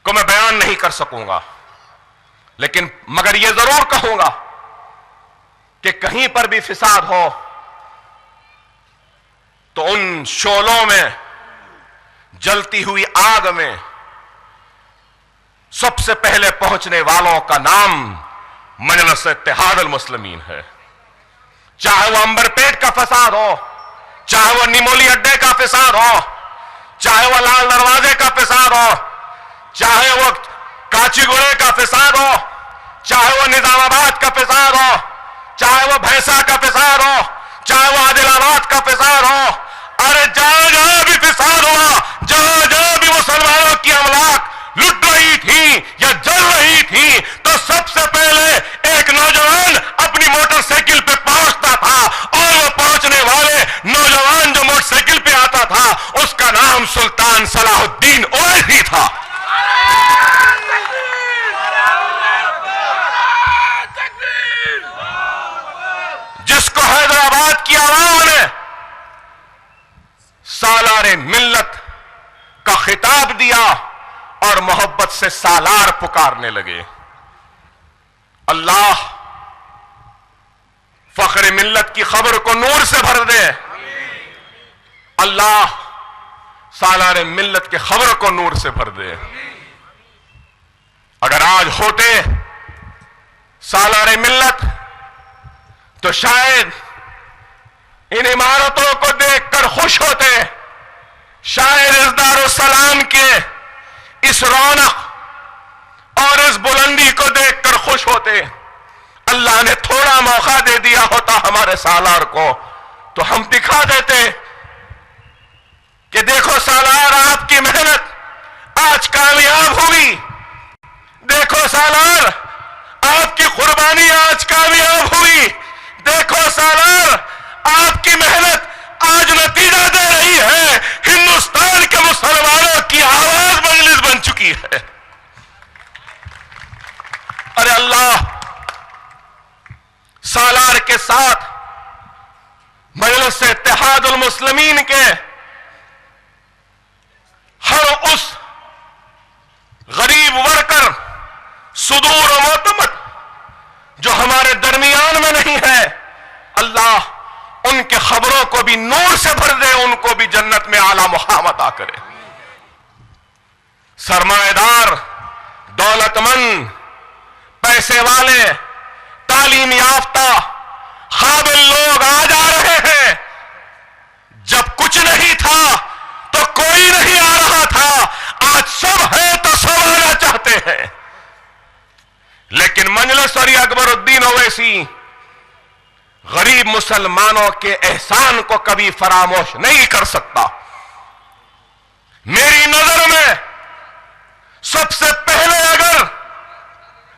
کو میں بیان نہیں کر سکوں گا. لیکن مگر یہ ضرور کہوں گا کہ کہیں پر بھی فساد ہو تو ان شعلوں میں, جلتی ہوئی آگ میں سب سے پہلے پہنچنے والوں کا نام مجلس اتحاد المسلمین ہے. چاہے وہ امبر پیٹ کا فساد ہو, چاہے وہ نیمولی اڈے کا فساد ہو, چاہے وہ لال دروازے کا فساد ہو, چاہے وہ کاچی گڑے کا فساد ہو, چاہے وہ نظام آباد کا فساد ہو, چاہے وہ بھینسا کا فساد ہو, چاہے وہ عادل آباد کا فساد ہو. ارے جہاں جہاں بھی فساد ہوا, جہاں جہاں بھی مسلمانوں کی املاک لٹ رہی تھی یا جل رہی تھی, تو سب سے پہلے ایک نوجوان اپنی موٹر سائیکل پہ پہنچتا تھا, اور وہ پہنچنے والے نوجوان جو موٹر سائیکل پہ آتا تھا اس کا نام سلطان صلاح الدین اویسی تھا. جس کو حیدرآباد کی عوام نے سالار ملت کا خطاب دیا اور محبت سے سالار پکارنے لگے. اللہ فخر ملت کی خبر کو نور سے بھر دے, اللہ سالار ملت کی خبر کو نور سے بھر دے. اگر آج ہوتے سالار ملت تو شاید ان عمارتوں کو دیکھ کر خوش ہوتے, شاید اس دارالسلام کے اس رونق اور اس بلندی کو دیکھ کر خوش ہوتے. اللہ نے تھوڑا موقع دے دیا ہوتا ہمارے سالار کو تو ہم دکھا دیتے کہ دیکھو سالار, آپ کی محنت آج کامیاب ہوئی, دیکھو سالار آپ کی قربانی آج کامیاب ہوئی, دیکھو سالار آپ کی محنت آج نتیجہ دے رہی ہے, ہندوستان کے مسلمانوں کی آواز مجلس بن چکی ہے. ارے اللہ سالار کے ساتھ مجلس اتحاد المسلمین کے ہر اس غریب ورکر, صدور و معتمد جو ہمارے درمیان میں نہیں ہے, اللہ ان کے خبروں کو بھی نور سے بھر دے, ان کو بھی جنت میں اعلی مقام عطا کرے. سرمایہ دار, دولت مند, پیسے والے, تعلیم یافتہ, قابل لوگ آ جا رہے ہیں. جب کچھ نہیں تھا تو کوئی نہیں آ رہا تھا, آج سب ہے تو سب آنا چاہتے ہیں. لیکن مجلس اور اکبر الدین اویسی غریب مسلمانوں کے احسان کو کبھی فراموش نہیں کر سکتا. میری نظر میں سب سے پہلے اگر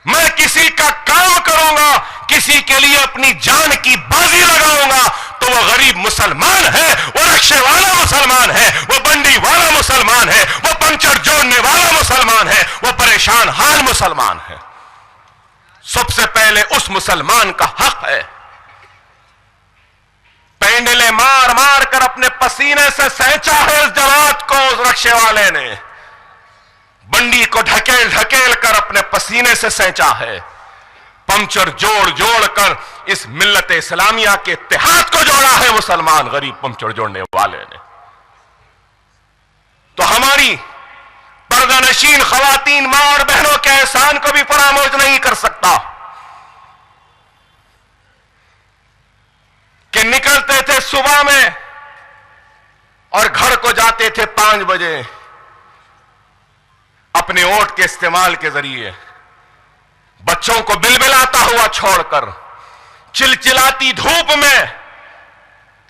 میں کسی کا کام کروں گا, کسی کسی کے لیے اپنی جان کی بازی لگاؤں گا تو وہ غریب مسلمان ہے، وہ رکشے والا مسلمان ہے، وہ بنڈی والا مسلمان ہے، وہ پنچر جوڑنے والا مسلمان ہے، وہ پریشان حال مسلمان ہے۔ سب سے پہلے اس مسلمان کا حق ہے۔ پینڈلے مار مار کر اپنے پسینے سے سینچا ہے اس جماعت کو، اس رکشے والے نے بنڈی کو ڈھکیل ڈھکیل کر اپنے پسینے سے سینچا ہے، پنچر جوڑ جوڑ کر اس ملت اسلامیہ کے اتحاد کو جوڑا ہے مسلمان غریب پنچر جوڑنے والے نے۔ تو ہماری پردہ نشین خواتین ماں اور بہنوں کے احسان کو بھی فراموش نہیں کر سکتا کہ نکلتے تھے صبح میں اور گھر کو جاتے تھے 5 بجے اپنے ووٹ کے استعمال کے ذریعے، بچوں کو بلبلاتا ہوا چھوڑ کر، چلچلاتی دھوپ میں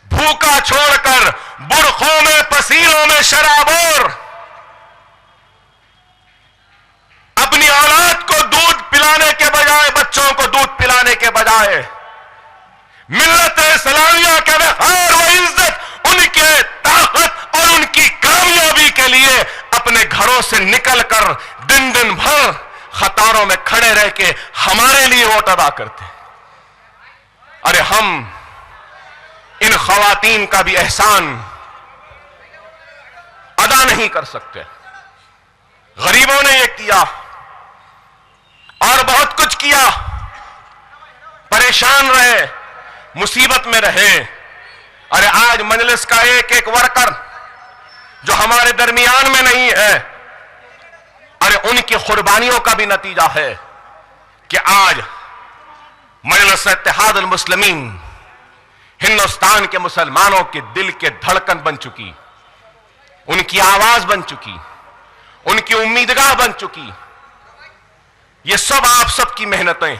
بھوکا چھوڑ کر، برقعوں میں پسینوں میں شرابور اپنی اولاد کو دودھ پلانے کے بجائے، بچوں کو دودھ پلانے کے بجائے ملت اسلامیہ کے وقار و عزت، ان کے طاقت اور ان کی کامیابی کے لیے اپنے گھروں سے نکل کر دن دن بھر قطاروں میں کھڑے رہ کے ہمارے لیے ووٹ ادا کرتے۔ ارے ہم ان خواتین کا بھی احسان ادا نہیں کر سکتے؟ غریبوں نے یہ کیا اور بہت کچھ کیا، پریشان رہے، مصیبت میں رہے۔ ارے آج مجلس کا ایک ایک ورکر جو ہمارے درمیان میں نہیں ہے، ارے ان کی قربانیوں کا بھی نتیجہ ہے کہ آج مجلس اتحاد المسلمین ہندوستان کے مسلمانوں کے دل کے دھڑکن بن چکی، ان کی آواز بن چکی، ان کی امیدگاہ بن چکی۔ یہ سب آپ سب کی محنتیں،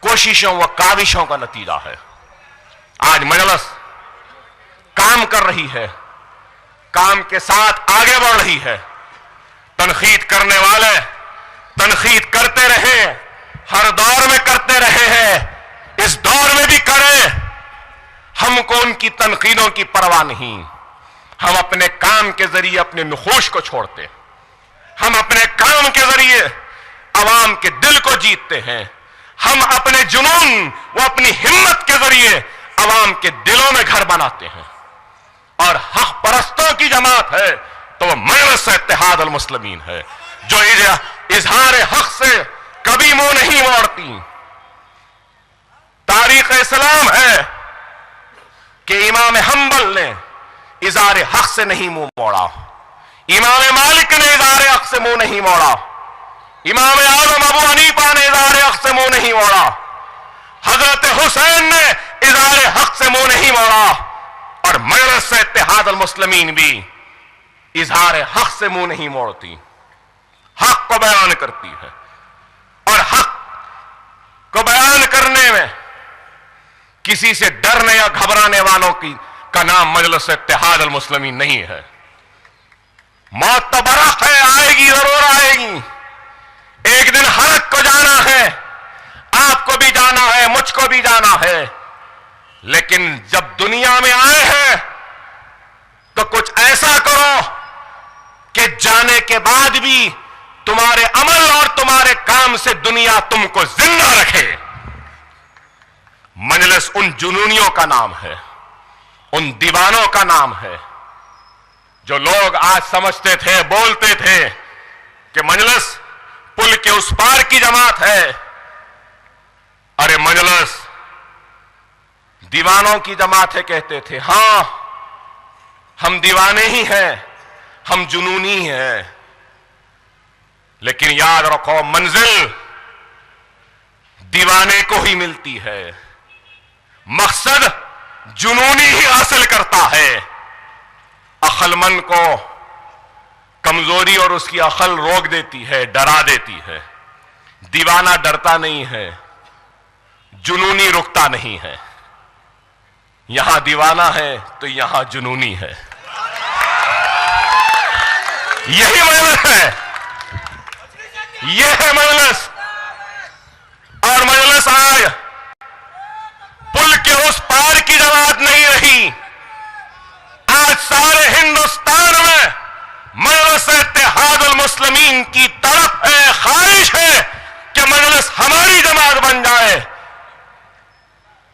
کوششوں و کاوشوں کا نتیجہ ہے۔ آج مجلس کام کر رہی ہے، کام کے ساتھ آگے بڑھ رہی ہے۔ تنقید کرنے والے تنقید کرتے رہے، ہر دور میں کرتے رہے ہیں، اس دور میں بھی کریں۔ ہم کو ان کی تنقیدوں کی پرواہ نہیں، ہم اپنے کام کے ذریعے اپنے نقوش کو چھوڑتے، ہم اپنے کام کے ذریعے عوام کے دل کو جیتتے ہیں، ہم اپنے جنون و اپنی ہمت کے ذریعے عوام کے دلوں میں گھر بناتے ہیں۔ اور حق پرستوں کی جماعت ہے تو وہ مجلس اتحاد المسلمین ہے، جو اظہار حق سے کبھی منہ نہیں موڑتی۔ تاریخ اسلام ہے کہ امام حنبل نے اظہار حق سے نہیں منہ موڑا، امام مالک نے اظہار حق سے منہ نہیں موڑا، امام اعظم ابو حنیفہ نے اظہار حق سے منہ نہیں موڑا، حضرت حسین نے اظہار حق سے منہ نہیں موڑا، اور مجلس اتحاد المسلمین بھی اظہار حق سے منہ نہیں موڑتی، حق کو بیان کرتی ہے۔ اور حق کو بیان کرنے میں کسی سے ڈرنے یا گھبرانے والوں کا نام مجلس اتحاد المسلمین نہیں ہے۔ موت تو برحق ہے، آئے گی، ضرور آئے گی، ایک دن حلق کو جانا ہے، آپ کو بھی جانا ہے، مجھ کو بھی جانا ہے۔ لیکن جب دنیا میں آئے ہیں تو کچھ ایسا کرو کہ جانے کے بعد بھی تمہارے عمل اور تمہارے کام سے دنیا تم کو زندہ رکھے۔ مجلس ان جنونیوں کا نام ہے، ان دیوانوں کا نام ہے جو لوگ آج سمجھتے تھے، بولتے تھے کہ مجلس پل کے اس پار کی جماعت ہے۔ ارے مجلس دیوانوں کی جماعت ہے کہتے تھے، ہاں ہم دیوانے ہی ہیں، ہم جنونی ہیں، لیکن یاد رکھو منزل دیوانے کو ہی ملتی ہے، مقصد جنونی ہی حاصل کرتا ہے۔ عقل مند کو کمزوری اور اس کی عقل روک دیتی ہے، ڈرا دیتی ہے۔ دیوانہ ڈرتا نہیں ہے، جنونی رکتا نہیں ہے۔ یہاں دیوانہ ہے تو یہاں جنونی ہے۔ یہی مجلس ہے، یہ ہے مجلس۔ اور مجلس آج کے اس پار کی جماعت نہیں رہی. آج سارے ہندوستان میں مجلس اتحاد المسلمین کی طرف ہے، خواہش ہے کہ مجلس ہماری جماعت بن جائے.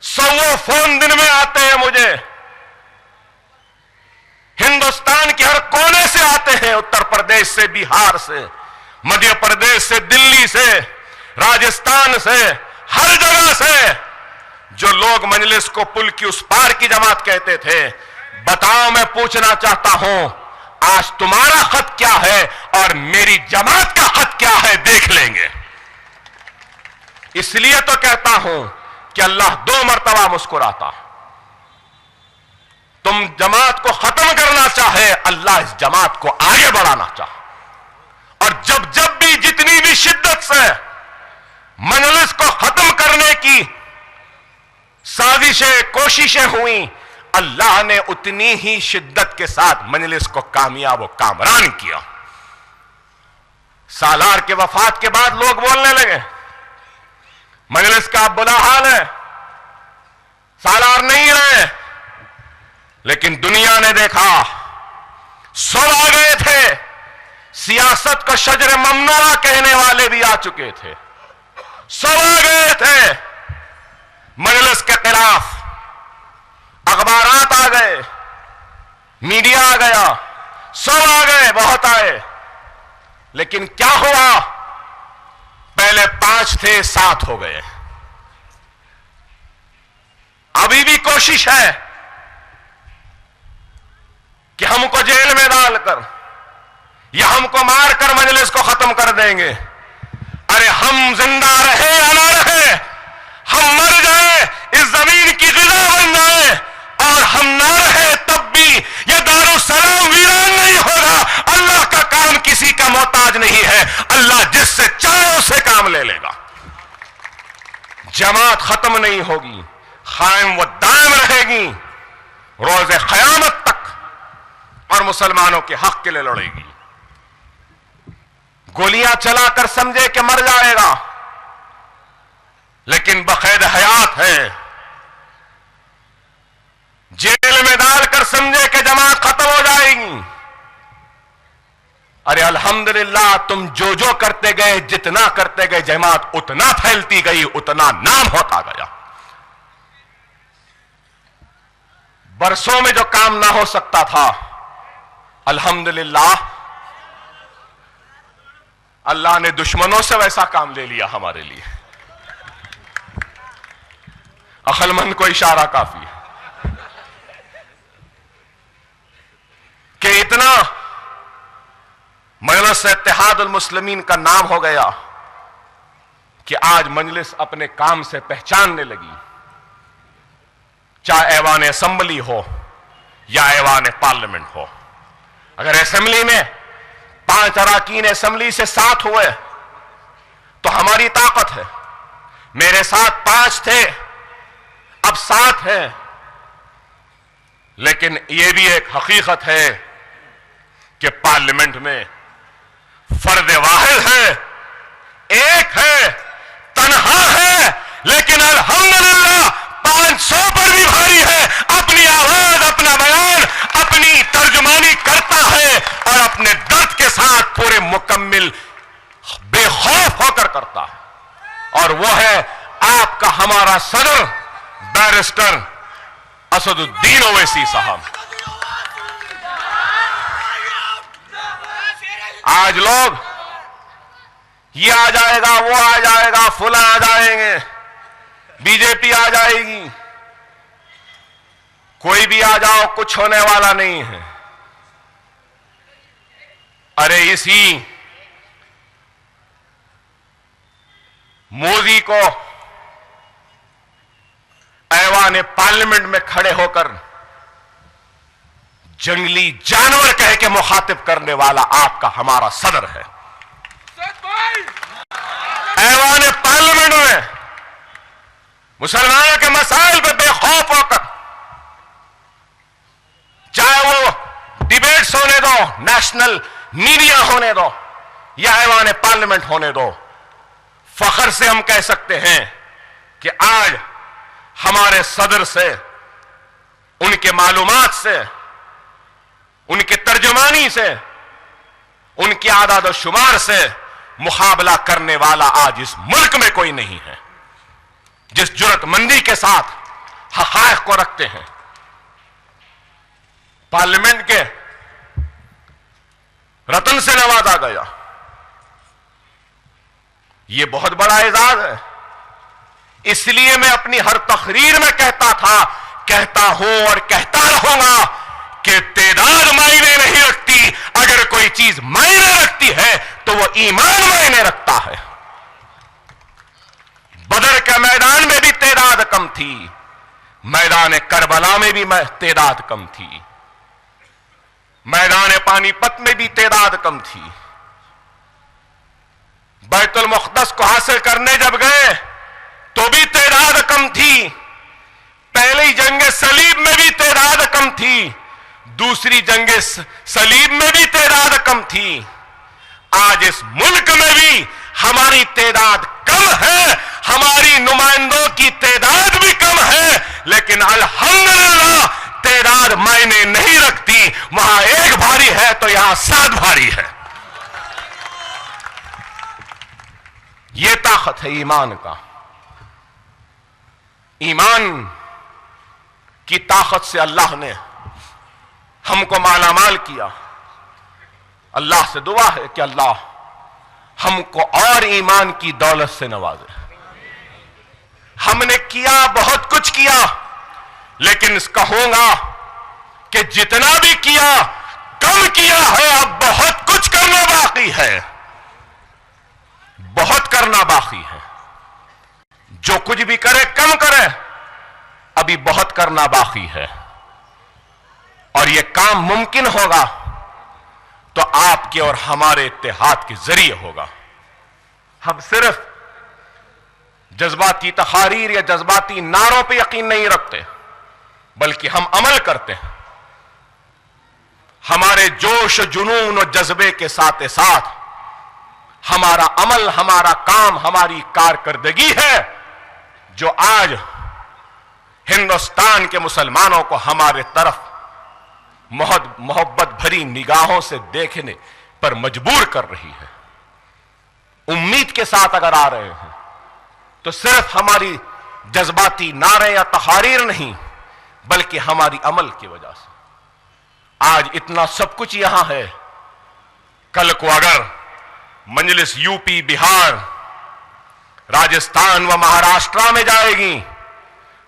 سو فون دن میں آتے ہیں مجھے، ہندوستان کے ہر کونے سے آتے ہیں، اتر پردیش سے، بہار سے، مدھیہ پردیش سے، دلی سے، راجستھان سے، ہر جگہ سے، جو لوگ مجلس کو پل کی اس پار کی جماعت کہتے تھے. بتاؤ، میں پوچھنا چاہتا ہوں آج تمہارا خط کیا ہے اور میری جماعت کا خط کیا ہے؟ دیکھ لیں گے. اس لیے تو کہتا ہوں کہ اللہ 2 مرتبہ مسکراتا. تم جماعت کو ختم کرنا چاہے، اللہ اس جماعت کو آگے بڑھانا چاہے. اور جب بھی جتنی بھی شدت سے مجلس کو ختم کرنے کی سازشیں، کوششیں ہوئیں، اللہ نے اتنی ہی شدت کے ساتھ مجلس کو کامیاب و کامران کیا. سالار کے وفات کے بعد لوگ بولنے لگے مجلس کا برا حال ہے، سالار نہیں رہے. لیکن دنیا نے دیکھا، سب آ گئے تھے. سیاست کو شجر ممنوعہ کہنے والے بھی آ چکے تھے، سب آ گئے تھے مجلس کے خلاف. اخبارات آ گئے، میڈیا آ گیا، سب آ گئے، بہت آئے. لیکن کیا ہوا؟ پہلے 5 تھے، 7 ہو گئے. ابھی بھی کوشش ہے کہ ہم کو جیل میں ڈال کر یا ہم کو مار کر مجلس کو ختم کر دیں گے. ارے ہم زندہ رہے یا نہ رہے، ہم مر جائیں، اس زمین کی غذا بن جائیں، اور ہم نہ رہے تب بھی یہ دارالسلام ویران نہیں ہوگا. اللہ کا کام کسی کا محتاج نہیں ہے، اللہ جس سے چاہے اسے کام لے لے گا. جماعت ختم نہیں ہوگی، قائم و دائم رہے گی روز قیامت تک، اور مسلمانوں کے حق کے لیے لڑے گی. گولیاں چلا کر سمجھے کہ مر جائے گا، لیکن بقید حیات ہے. جیل میں ڈال کر سمجھے کہ جماعت ختم ہو جائے گی. ارے الحمدللہ تم جو کرتے گئے، جتنا کرتے گئے، جماعت اتنا پھیلتی گئی، اتنا نام ہوتا گیا. برسوں میں جو کام نہ ہو سکتا تھا، الحمدللہ اللہ نے دشمنوں سے ویسا کام لے لیا ہمارے لیے. عقل مند کو اشارہ کافی ہے کہ اتنا مجلس اتحاد المسلمین کا نام ہو گیا کہ آج مجلس اپنے کام سے پہچاننے لگی. چاہے ایوان اسمبلی ہو یا ایوان پارلیمنٹ ہو. اگر اسمبلی میں 5 اراکین اسمبلی سے 7 ہوئے تو ہماری طاقت ہے. میرے ساتھ 5 تھے، اب 7 ہیں. لیکن یہ بھی ایک حقیقت ہے کہ پارلیمنٹ میں فرد واحد ہے، ایک ہے، تنہا ہے، لیکن الحمدللہ 500 پر بھی بھاری ہے. اپنی آواز، اپنا بیان، اپنی ترجمانی کرتا ہے اور اپنے درد کے ساتھ پورے مکمل بے خوف ہو کر کرتا ہے. اور وہ ہے آپ کا ہمارا صدر بیرسٹر اسد الدین اویسی صاحب. آج لوگ یہ آ جائے گا، وہ آ جائے گا، فلاں آ جائیں گے، بی جے پی آ جائے گی. کوئی بھی آ جاؤ، کچھ ہونے والا نہیں ہے. ارے اسی مودی کو ایوان پارلیمنٹ میں کھڑے ہو کر جنگلی جانور کہہ کے مخاطب کرنے والا آپ کا ہمارا صدر ہے. ایوان پارلیمنٹ میں مسلمانوں کے مسائل پہ بے خوف ہو کر، چاہے وہ ڈیبیٹس ہونے دو، نیشنل میڈیا ہونے دو یا ایوان پارلیمنٹ ہونے دو، فخر سے ہم کہہ سکتے ہیں کہ آج ہمارے صدر سے، ان کے معلومات سے، ان کے ترجمانی سے، ان کی اعداد و شمار سے مقابلہ کرنے والا آج اس ملک میں کوئی نہیں ہے۔ جس جرات مندی کے ساتھ حقائق کو رکھتے ہیں، پارلیمنٹ کے رتن سے نوازا گیا، یہ بہت بڑا اعزاز ہے۔ اس لیے میں اپنی ہر تقریر میں کہتا ہوں اور کہتا رہوں گا کہ تعداد معنی نہیں رکھتی، اگر کوئی چیز معنی رکھتی ہے تو وہ ایمان معنی رکھتا ہے۔ بدر کے میدان میں بھی تعداد کم تھی، میدان کربلا میں بھی تعداد کم تھی، میدان پانی پت میں بھی تعداد کم تھی۔ بیت المقدس کو حاصل کرنے جب گئے تو بھی تعداد کم تھی، پہلی جنگ صلیب میں بھی تعداد کم تھی، دوسری جنگ صلیب میں بھی تعداد کم تھی۔ آج اس ملک میں بھی ہماری تعداد کم ہے، ہماری نمائندوں کی تعداد بھی کم ہے، لیکن الحمدللہ تعداد معنی نہیں رکھتی۔ وہاں ایک بھاری ہے تو یہاں 7 بھاری ہے۔ یہ طاقت ہے ایمان کا۔ ایمان کی طاقت سے اللہ نے ہم کو مالا مال کیا۔ اللہ سے دعا ہے کہ اللہ ہم کو اور ایمان کی دولت سے نوازے۔ ہم نے کیا، بہت کچھ کیا، لیکن اس کہوں گا کہ جتنا بھی کیا کم کیا ہے، اب بہت کچھ کرنا باقی ہے، بہت کرنا باقی ہے۔ جو کچھ بھی کرے کم کرے، ابھی بہت کرنا باقی ہے، اور یہ کام ممکن ہوگا تو آپ کے اور ہمارے اتحاد کے ذریعے ہوگا۔ ہم صرف جذباتی تقاریر یا جذباتی نعروں پہ یقین نہیں رکھتے، بلکہ ہم عمل کرتے ہیں۔ ہمارے جوش و جنون و جذبے کے ساتھ ساتھ ہمارا عمل، ہمارا کام، ہماری کارکردگی ہے جو آج ہندوستان کے مسلمانوں کو ہمارے طرف محبت بھری نگاہوں سے دیکھنے پر مجبور کر رہی ہے۔ امید کے ساتھ اگر آ رہے ہیں تو صرف ہماری جذباتی نعرے یا تقاریر نہیں، بلکہ ہماری عمل کی وجہ سے۔ آج اتنا سب کچھ یہاں ہے، کل کو اگر مجلس یو پی، بہار، راجستھان و مہاراشٹرا میں جائے گی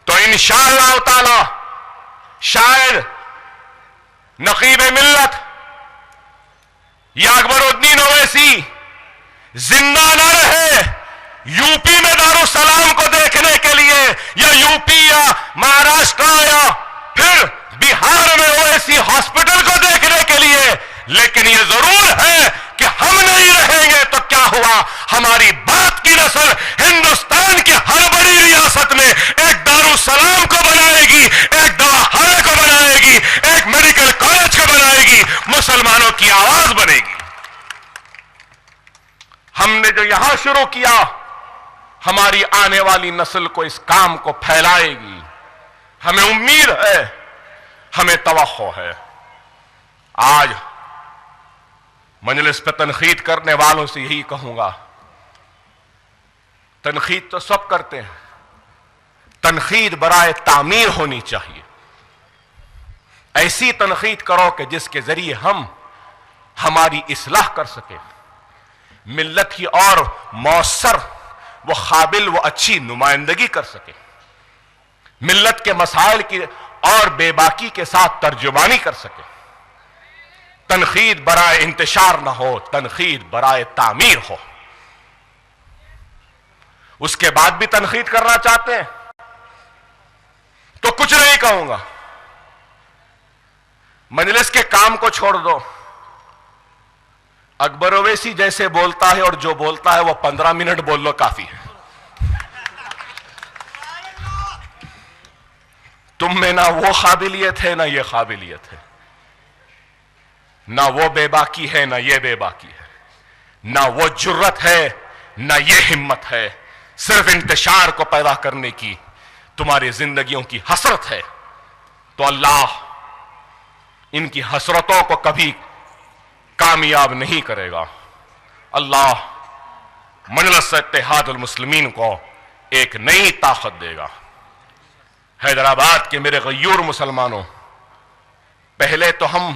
تو انشاءاللہ تعالی شاید نقیب ملت یا اکبر الدین اویسی زندہ نہ رہے یو پی میں دارالسلام کو دیکھنے کے لیے، یا یو پی یا مہاراشٹر یا پھر بہار میں اویسی ہاسپٹل کو دیکھنے کے لیے، لیکن یہ ضرور ہے کہ ہم نہیں رہیں گے تو کیا ہوا، ہماری بات کی نسل ہندوستان کی ہر بڑی ریاست میں ایک دارالسلام کو بنائے گی، ایک دواخانے کو بنائے گی، ایک میڈیکل کالج کو بنائے گی، مسلمانوں کی آواز بنے گی۔ ہم نے جو یہاں شروع کیا، ہماری آنے والی نسل کو اس کام کو پھیلائے گی۔ ہمیں امید ہے، ہمیں توقع ہے۔ آج مجلس پہ تنقید کرنے والوں سے یہی کہوں گا، تنقید تو سب کرتے ہیں، تنقید برائے تعمیر ہونی چاہیے۔ ایسی تنقید کرو کہ جس کے ذریعے ہم ہماری اصلاح کر سکیں، ملت کی اور مؤثر و قابل و اچھی نمائندگی کر سکیں، ملت کے مسائل کی اور بے باکی کے ساتھ ترجمانی کر سکیں۔ تنقید برائے انتشار نہ ہو، تنقید برائے تعمیر ہو۔ اس کے بعد بھی تنقید کرنا چاہتے ہیں تو کچھ نہیں کہوں گا، مجلس کے کام کو چھوڑ دو۔ اکبر اویسی جیسے بولتا ہے اور جو بولتا ہے وہ 15 منٹ بول لو کافی ہے۔ تم میں نہ وہ قابلیت ہے نہ یہ قابلیت ہے، نہ وہ بے باکی ہے نہ یہ بے باکی ہے، نہ وہ جرت ہے نہ یہ ہمت ہے، صرف انتشار کو پیدا کرنے کی تمہاری زندگیوں کی حسرت ہے، تو اللہ ان کی حسرتوں کو کبھی کامیاب نہیں کرے گا۔ اللہ مجلس اتحاد المسلمین کو ایک نئی طاقت دے گا۔ حیدرآباد کے میرے غیور مسلمانوں، پہلے تو ہم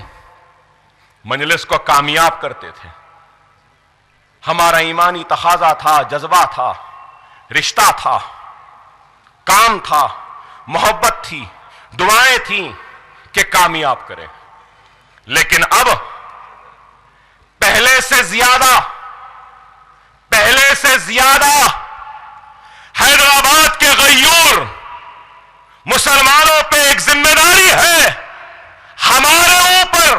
مجلس کو کامیاب کرتے تھے، ہمارا ایمانی تقاضا تھا، جذبہ تھا، رشتہ تھا، کام تھا، محبت تھی، دعائیں تھیں کہ کامیاب کریں۔ لیکن اب پہلے سے زیادہ حیدرآباد کے غیور مسلمانوں پہ ایک ذمہ داری ہے۔ ہمارے اوپر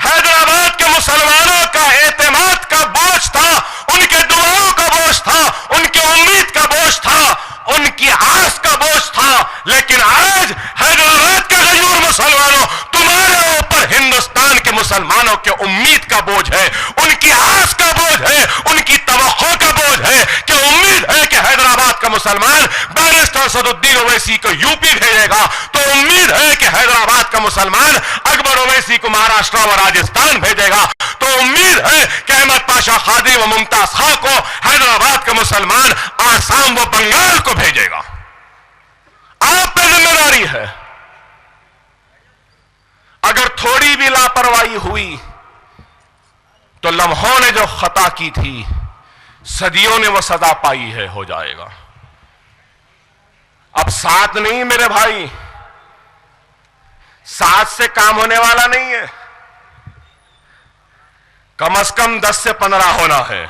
حیدرآباد کے مسلمانوں کا اعتماد کا بوجھ تھا، ان کے دعاؤں کا بوجھ تھا، ان کی امید کا بوجھ تھا، ان کی آس کا بوجھ تھا۔ لیکن آج حیدرآباد کے غیور مسلمانوں، تمہارے اوپر ہندوستان کے مسلمانوں کے امید کا بوجھ ہے، ان کی آس کا بوجھ ہے، ان کی توقع کا بوجھ ہے کہ امید ہے کہ حیدرآباد کا مسلمان بیرسٹر اسد الدین اویسی کو یو پی بھیجے گا، تو امید ہے کہ حیدرآباد کا مسلمان اکبر اویسی کو مہاراشٹر و راجستھان بھیجے گا، تو امید ہے کہ احمد پاشا قادری و ممتاز خان کو حیدرآباد کا مسلمان آسام و بنگال کو بھیجے گا۔ آپ پہ ذمہ داری ہے۔ اگر تھوڑی بھی لاپرواہی ہوئی تو لمحوں نے جو خطا کی تھی، صدیوں نے وہ سزا پائی ہے، ہو جائے گا۔ اب ساتھ نہیں میرے بھائی، ساتھ سے کام ہونے والا نہیں ہے، کم از کم 10 سے 15 ہونا ہے،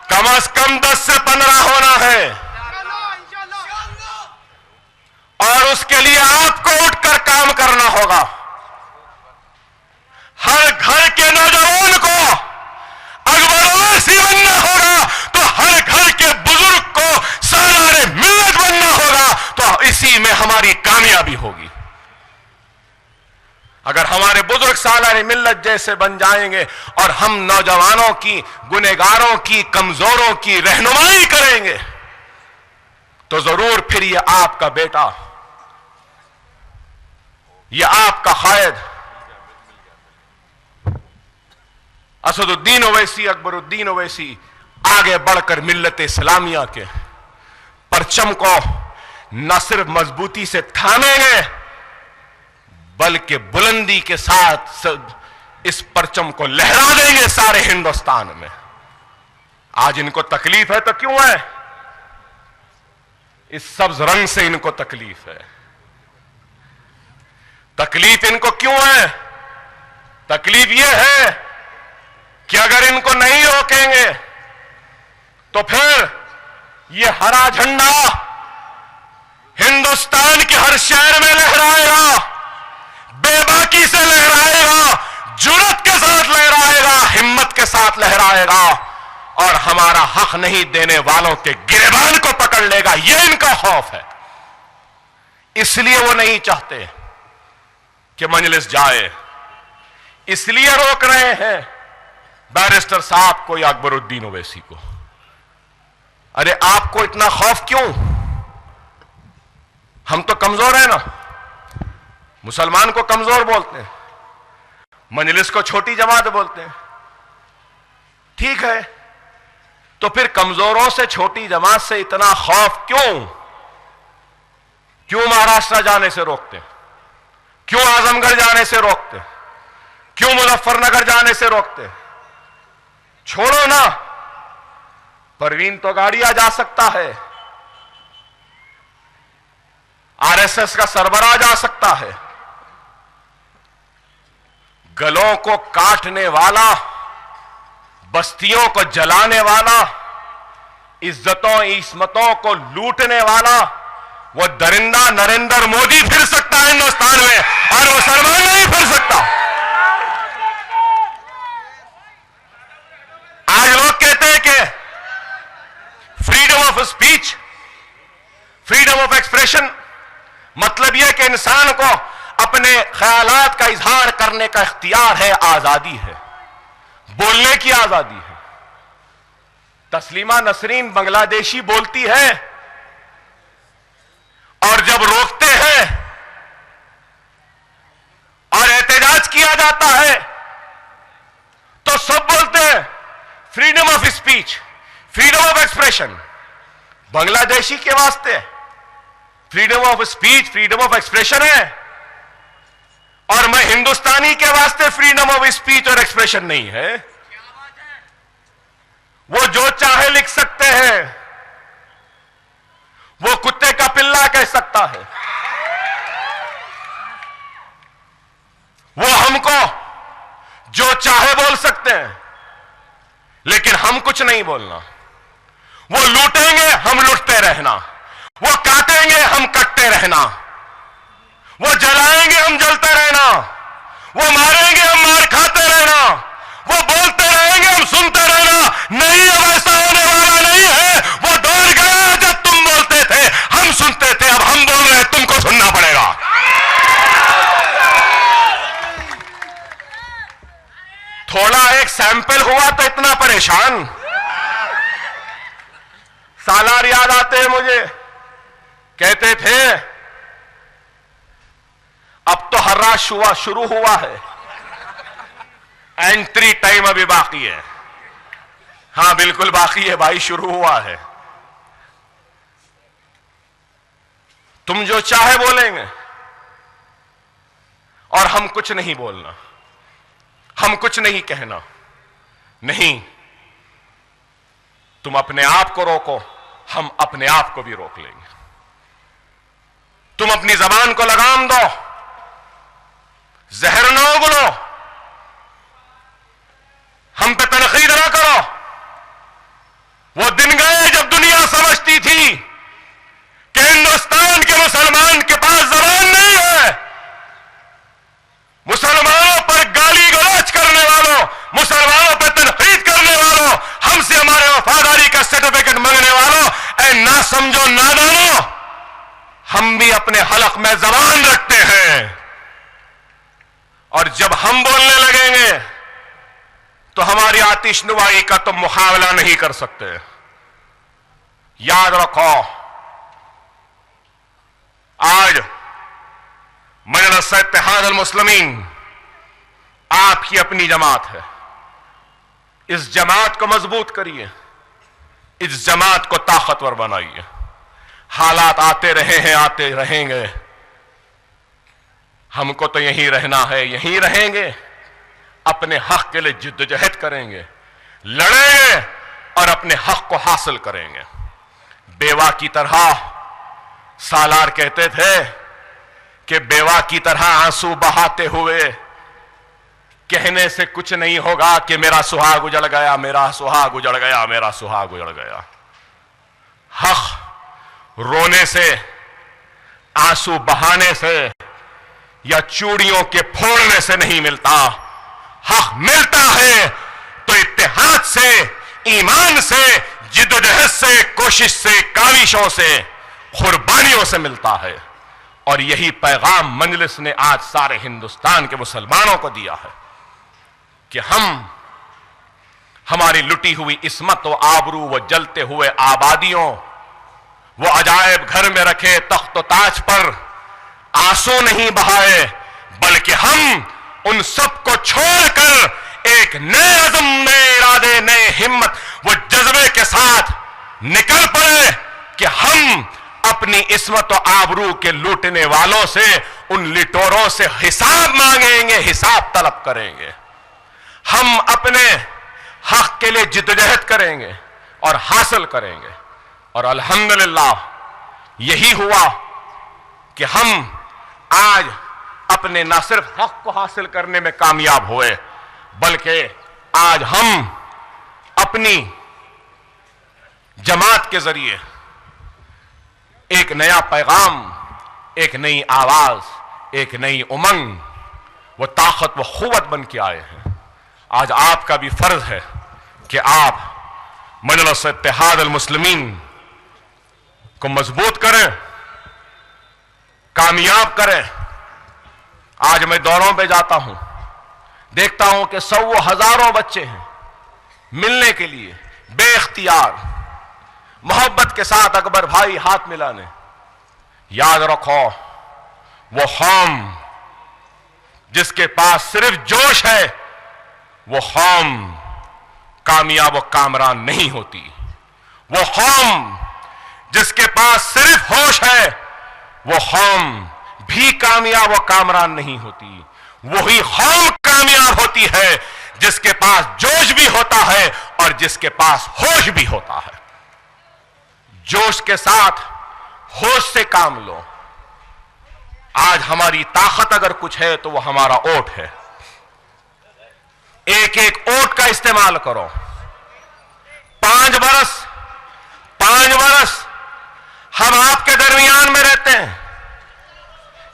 کم از کم 10 سے 15 ہونا ہے، اور اس کے لیے آپ کو اٹھ کر کام کرنا ہوگا۔ ہر گھر کے نوجوان کو اکبر اویسی بننا ہوگا، تو ہر گھر کے بزرگ کو سالار ملت بننا ہوگا، تو اسی میں ہماری کامیابی ہوگی۔ اگر ہمارے بزرگ سالار ملت جیسے بن جائیں گے اور ہم نوجوانوں کی، گنہگاروں کی، کمزوروں کی رہنمائی کریں گے، تو ضرور پھر یہ آپ کا بیٹا، یہ آپ کا قائد اسد الدین اویسی، اکبر الدین اویسی آگے بڑھ کر ملت اسلامیہ کے پرچم کو نہ صرف مضبوطی سے تھامیں گے، بلکہ بلندی کے ساتھ اس پرچم کو لہرا دیں گے سارے ہندوستان میں۔ آج ان کو تکلیف ہے تو کیوں ہے؟ اس سبز رنگ سے ان کو تکلیف ہے۔ تکلیف ان کو کیوں ہے؟ تکلیف یہ ہے کہ اگر ان کو نہیں روکیں گے تو پھر یہ ہرا جھنڈا ہندوستان کے ہر شہر میں لہرائے گا، بے باکی سے لہرائے گا، جرأت کے ساتھ لہرائے گا، ہمت کے ساتھ لہرائے گا، اور ہمارا حق نہیں دینے والوں کے گریبان کو پکڑ لے گا۔ یہ ان کا خوف ہے، اس لیے وہ نہیں چاہتے کہ مجلس جائے، اس لیے روک رہے ہیں بیرسٹر صاحب کو یا اکبر الدین اویسی کو۔ ارے آپ کو اتنا خوف کیوں؟ ہم تو کمزور ہیں نا، مسلمان کو کمزور بولتے ہیں، مجلس کو چھوٹی جماعت بولتے ہیں۔ ٹھیک ہے، تو پھر کمزوروں سے، چھوٹی جماعت سے اتنا خوف کیوں مہاراشٹر جانے سے روکتے ہیں؟ کیوں اعظم گڑھ جانے سے روکتے ہیں؟ کیوں مظفر نگر جانے سے روکتے ہیں؟ چھوڑو نا، پروین توگاڑیا جا سکتا ہے، آر ایس ایس کا سربراہ جا سکتا ہے، گلوں کو کاٹنے والا، بستیوں کو جلانے والا، عزتوں عصمتوں کو لوٹنے والا وہ درندہ نریندر مودی پھر سکتا ہے ہندوستان میں، اور مسلمان نہیں پھر سکتا۔ آج لوگ کہتے ہیں کہ freedom of speech, freedom of expression, مطلب یہ کہ انسان کو اپنے خیالات کا اظہار کرنے کا اختیار ہے، آزادی ہے، بولنے کی آزادی ہے۔ تسلیمہ نسرین بنگلہ دیشی بولتی ہے اور جب روکتے ہیں اور احتجاج کیا جاتا ہے تو سب بولتے ہیں freedom of speech, freedom of expression. Bangladeshi کے واسطے freedom of speech, freedom of expression ہے، اور میں ہندوستانی کے واسطے فریڈم آف اسپیچ اور ایکسپریشن نہیں ہے. وہ جو چاہے لکھ سکتے ہیں، وہ کتے کا پلہ کہہ سکتا ہے، وہ ہم کو جو چاہے بول سکتے ہیں، لیکن ہم کچھ نہیں بولنا. وہ لوٹیں گے ہم لوٹتے رہنا، وہ کاٹیں گے ہم کٹتے رہنا، وہ جلائیں گے ہم جلتے رہنا، وہ ماریں گے ہم مار کھاتے رہنا، وہ بولتے رہیں گے ہم سنتے رہنا. نہیں، اب ایسا ہونے والا نہیں ہے. وہ دور گیا جب تم بولتے تھے ہم سنتے تھے، اب ہم بول رہے ہیں تم کو سننا پڑے گا. تھوڑا ایک سیمپل ہوا تو اتنا پریشان. سالار یاد آتے ہیں مجھے، کہتے تھے اب تو ہراش ہوا شروع ہوا ہے، انٹری ٹائم ابھی باقی ہے. ہاں بالکل باقی ہے بھائی، شروع ہوا ہے. تم جو چاہے بولیں گے اور ہم کچھ نہیں بولنا، ہم کچھ نہیں کہنا. نہیں، تم اپنے آپ کو روکو، ہم اپنے آپ کو بھی روک لیں گے. تم اپنی زبان کو لگام دو، زہر نہ اگلو، ہم پہ تنقید نہ کرو. وہ دن گئے جب دنیا سمجھتی تھی کہ ہندوستان کے مسلمان کے پاس زبان نہیں ہے. مسلمانوں پر گالی گلوچ کرنے والوں، مسلمانوں پر تنقید کرنے والوں، ہم سے ہمارے وفاداری کا سرٹیفکیٹ مانگنے والوں، اے نہ سمجھو نادانو، ہم بھی اپنے حلق میں زبان رکھتے ہیں. اور جب ہم بولنے لگیں گے تو ہماری آتش نوائی کا تم مقابلہ نہیں کر سکتے. یاد رکھو، آج مجلس اتحاد المسلمین آپ کی اپنی جماعت ہے. اس جماعت کو مضبوط کریے، اس جماعت کو طاقتور بنائیے. حالات آتے رہے ہیں، آتے رہیں گے، ہم کو تو یہیں رہنا ہے، یہیں رہیں گے. اپنے حق کے لیے جدوجہد کریں گے، لڑیں گے اور اپنے حق کو حاصل کریں گے. بیوہ کی طرح سالار کہتے تھے کہ بیوہ کی طرح آنسو بہاتے ہوئے کہنے سے کچھ نہیں ہوگا کہ میرا سہاگ اجڑ گیا، میرا سہاگ اجڑ گیا، میرا سہاگ اجڑ گیا. حق رونے سے، آنسو بہانے سے یا چوڑیوں کے پھوڑنے سے نہیں ملتا. حق ملتا ہے تو اتحاد سے، ایمان سے، جدوجہد سے، کوشش سے، کاوشوں سے، قربانیوں سے ملتا ہے. اور یہی پیغام مجلس نے آج سارے ہندوستان کے مسلمانوں کو دیا ہے کہ ہماری لٹی ہوئی عصمت و آبرو، وہ جلتے ہوئے آبادیوں، وہ عجائب گھر میں رکھے تخت و تاج پر آنسو نہیں بہائے، بلکہ ہم ان سب کو چھوڑ کر ایک نئے عزم، نئے ارادے، نئے ہمت، وہ جذبے کے ساتھ نکل پڑے کہ ہم اپنی عصمت و آبرو کے لوٹنے والوں سے، ان لٹوروں سے حساب مانگیں گے، حساب طلب کریں گے. ہم اپنے حق کے لیے جدوجہد کریں گے اور حاصل کریں گے. اور الحمدللہ یہی ہوا کہ ہم آج اپنے نہ صرف حق کو حاصل کرنے میں کامیاب ہوئے، بلکہ آج ہم اپنی جماعت کے ذریعے ایک نیا پیغام، ایک نئی آواز، ایک نئی امنگ، وہ طاقت، وہ قوت بن کے آئے ہیں. آج آپ کا بھی فرض ہے کہ آپ مجلس اتحاد المسلمین کو مضبوط کریں، کامیاب کریں. آج میں دوروں پہ جاتا ہوں، دیکھتا ہوں کہ سو ہزاروں بچے ہیں ملنے کے لیے، بے اختیار محبت کے ساتھ اکبر بھائی ہاتھ ملانے. یاد رکھو وہ قوم جس کے پاس صرف جوش ہے وہ قوم کامیاب و کامران نہیں ہوتی. وہ قوم جس کے پاس صرف ہوش ہے وہ قوم بھی کامیاب و کامران نہیں ہوتی. وہی قوم کامیاب ہوتی ہے جس کے پاس جوش بھی ہوتا ہے اور جس کے پاس ہوش بھی ہوتا ہے. جوش کے ساتھ ہوش سے کام لو. آج ہماری طاقت اگر کچھ ہے تو وہ ہمارا اوٹ ہے. ایک ایک اوٹ کا استعمال کرو. 5 برس ہم آپ کے درمیان میں رہتے ہیں.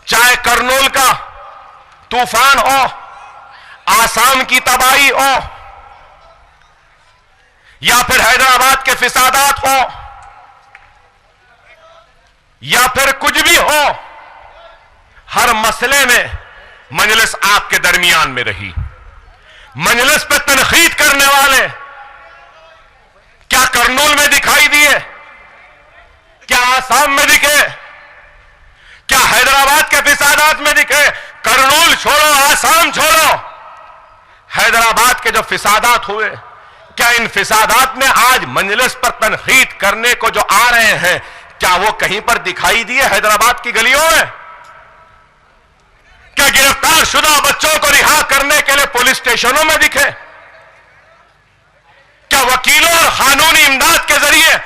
چاہے کرنول کا طوفان ہو, آسام کی تباہی ہو, یا پھر حیدرآباد کے فسادات ہو, یا پھر کچھ بھی ہو, ہر مسئلے میں مجلس آپ کے درمیان میں رہی. مجلس پہ تنقید کرنے والے کیا کرنول میں دکھائی دیے؟ کیا آسام میں دکھے؟ کیا حیدرآباد کے فسادات میں دکھے؟ کرنول چھوڑو, آسام چھوڑو, حیدرآباد کے جو فسادات ہوئے, کیا ان فسادات میں آج مجلس پر تنقید کرنے کو جو آ رہے ہیں کیا وہ کہیں پر دکھائی دیے حیدرآباد کی گلیوں میں؟ کیا گرفتار شدہ بچوں کو رہا کرنے کے لیے پولیس اسٹیشنوں میں دکھے؟ کیا وکیلوں اور قانونی امداد کے ذریعے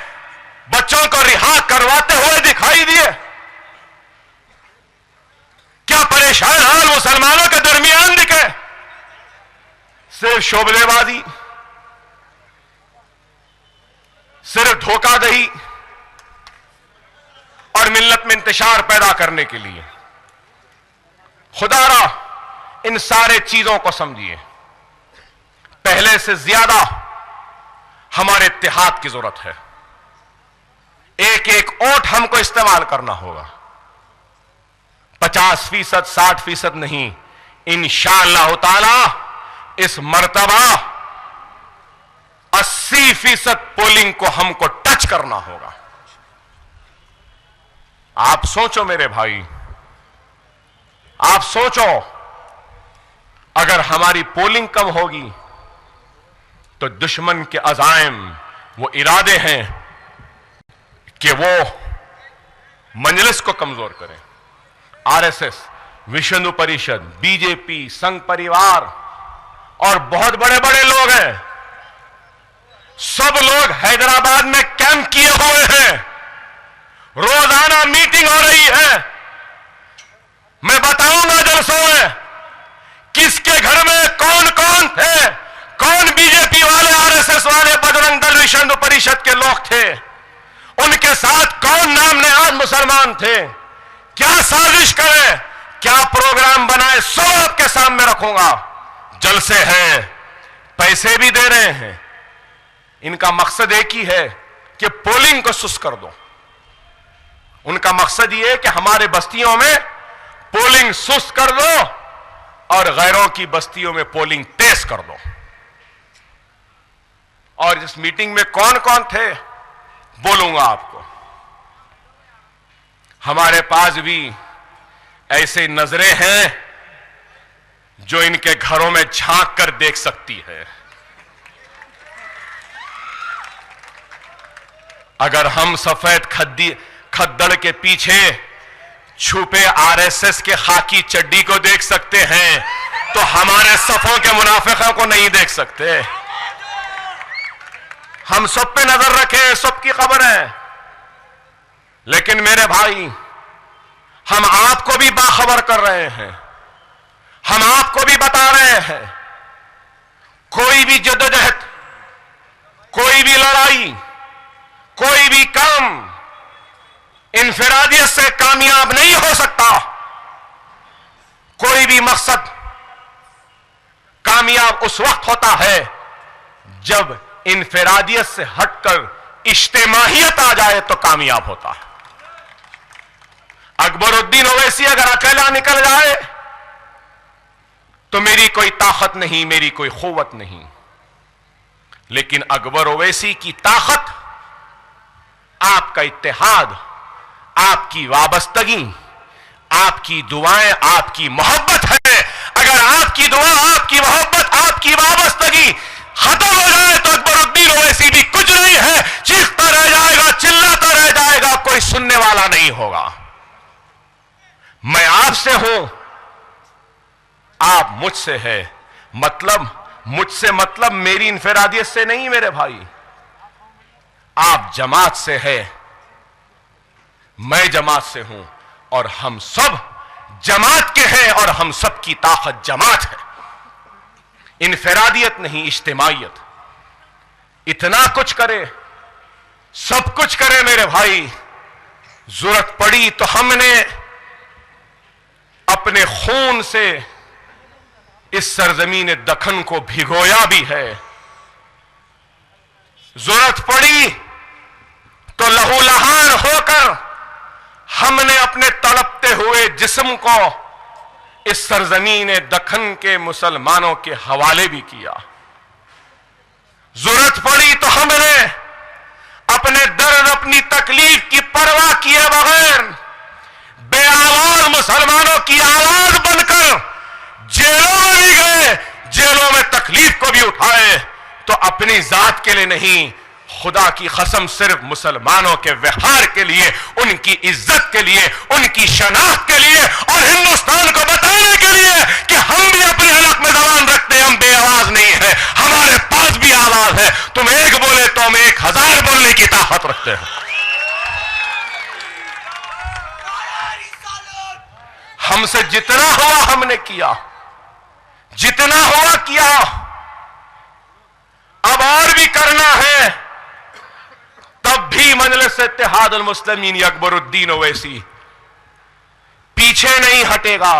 بچوں کو رہا کرواتے ہوئے دکھائی دیے؟ کیا پریشان حال مسلمانوں کے درمیان دکھے؟ صرف شعبدے بازی, صرف دھوکہ دہی اور ملت میں انتشار پیدا کرنے کے لیے. خدا را ان سارے چیزوں کو سمجھیے. پہلے سے زیادہ ہمارے اتحاد کی ضرورت ہے. ایک ایک اوٹ ہم کو استعمال کرنا ہوگا. 50%, 60% نہیں, انشاءاللہ تعالی اس مرتبہ 80% پولنگ کو ہم کو ٹچ کرنا ہوگا. آپ سوچو میرے بھائی, آپ سوچو, اگر ہماری پولنگ کم ہوگی تو دشمن کے عزائم, وہ ارادے ہیں کہ وہ مجلس کو کمزور کریں. R S S, Vishwa Hindu Parishad, B J پی, سنگھ پریوار اور بہت بڑے بڑے لوگ ہیں, سب لوگ حیدرآباد میں کیمپ کیے ہوئے ہیں. روزانہ میٹنگ ہو رہی ہے. میں بتاؤں گا جلسوں میں کس کے گھر میں کون کون تھے, کون بی جے پی والے, آر ایس ایس والے, بجرنگ دل, وشو ہندو پریشد کے لوگ تھے, ان کے ساتھ کون نام نہاد مسلمان تھے, کیا سازش کرے, کیا پروگرام بنائے, سب آپ کے سامنے رکھوں گا. جلسے ہیں, پیسے بھی دے رہے ہیں, ان کا مقصد ایک ہی ہے کہ پولنگ کو سست کر دو. ان کا مقصد یہ ہے کہ ہمارے بستیوں میں پولنگ سست کر دو اور غیروں کی بستیوں میں پولنگ تیز کر دو. اور اس میٹنگ میں کون کون تھے بولوں گا آپ کو. ہمارے پاس بھی ایسے نظریں ہیں جو ان کے گھروں میں جھانک کر دیکھ سکتی ہے. اگر ہم سفید کھدڑ کے پیچھے چھپے آر ایس ایس کے خاکی چڈی کو دیکھ سکتے ہیں تو ہمارے صفوں کے منافقوں کو نہیں دیکھ سکتے. ہم سب پہ نظر رکھیں, سب کی خبر ہے, لیکن میرے بھائی ہم آپ کو بھی باخبر کر رہے ہیں, ہم آپ کو بھی بتا رہے ہیں, کوئی بھی جدوجہد, کوئی بھی لڑائی, کوئی بھی کام انفرادیت سے کامیاب نہیں ہو سکتا. کوئی بھی مقصد کامیاب اس وقت ہوتا ہے جب انفرادیت سے ہٹ کر اجتماعیت آ جائے تو کامیاب ہوتا ہے. اکبر الدین اویسی اگر اکیلا نکل جائے تو میری کوئی طاقت نہیں, میری کوئی قوت نہیں, لیکن اکبر اویسی کی طاقت آپ کا اتحاد، آپ کی وابستگی، آپ کی دعائیں، آپ کی محبت ہے. اگر آپ کی دعا، آپ کی محبت، آپ کی وابستگی ختم ہو جائے تو اکبر الدین اویسی بھی کچھ نہیں ہے، چیختا رہ جائے گا، چلاتا رہ جائے گا، کوئی سننے والا نہیں ہوگا. میں آپ سے ہوں، آپ مجھ سے ہے. مجھ سے مطلب میری انفرادیت سے نہیں میرے بھائی، آپ جماعت سے ہے، میں جماعت سے ہوں، اور ہم سب جماعت کے ہیں، اور ہم سب کی طاقت جماعت ہے، انفرادیت نہیں، اجتماعیت. اتنا کچھ کرے، سب کچھ کرے میرے بھائی، ضرورت پڑی تو ہم نے اپنے خون سے اس سرزمین دکن کو بھگویا بھی ہے. ضرورت پڑی تو لہو لہان ہو کر ہم نے اپنے تڑپتے ہوئے جسم کو اس سرزمین دکن کے مسلمانوں کے حوالے بھی کیا. ضرورت پڑی تو ہم نے اپنے درد، اپنی تکلیف کی پرواہ کیے بغیر بے آواز مسلمانوں کی آواز بن کر جیلوں میں بھی گئے، جیلوں میں تکلیف کو بھی اٹھائے. تو اپنی ذات کے لیے نہیں، خدا کی قسم صرف مسلمانوں کے وقار کے لیے، ان کی عزت کے لیے، ان کی شناخت کے لیے، اور ہندوستان کو بتانے کے لیے کہ ہم بھی اپنے حلق میں زبان رکھتے ہیں، ہم بے آواز نہیں ہیں، ہمارے پاس بھی آواز ہے. تم ایک بولے تو ہم 1000 بولنے کی طاقت رکھتے ہیں. ہم سے جتنا ہوا ہم نے کیا، جتنا ہوا کیا، اب اور بھی کرنا ہے. تب بھی مجلس اتحاد المسلمین یا اکبر الدین اویسی پیچھے نہیں ہٹے گا.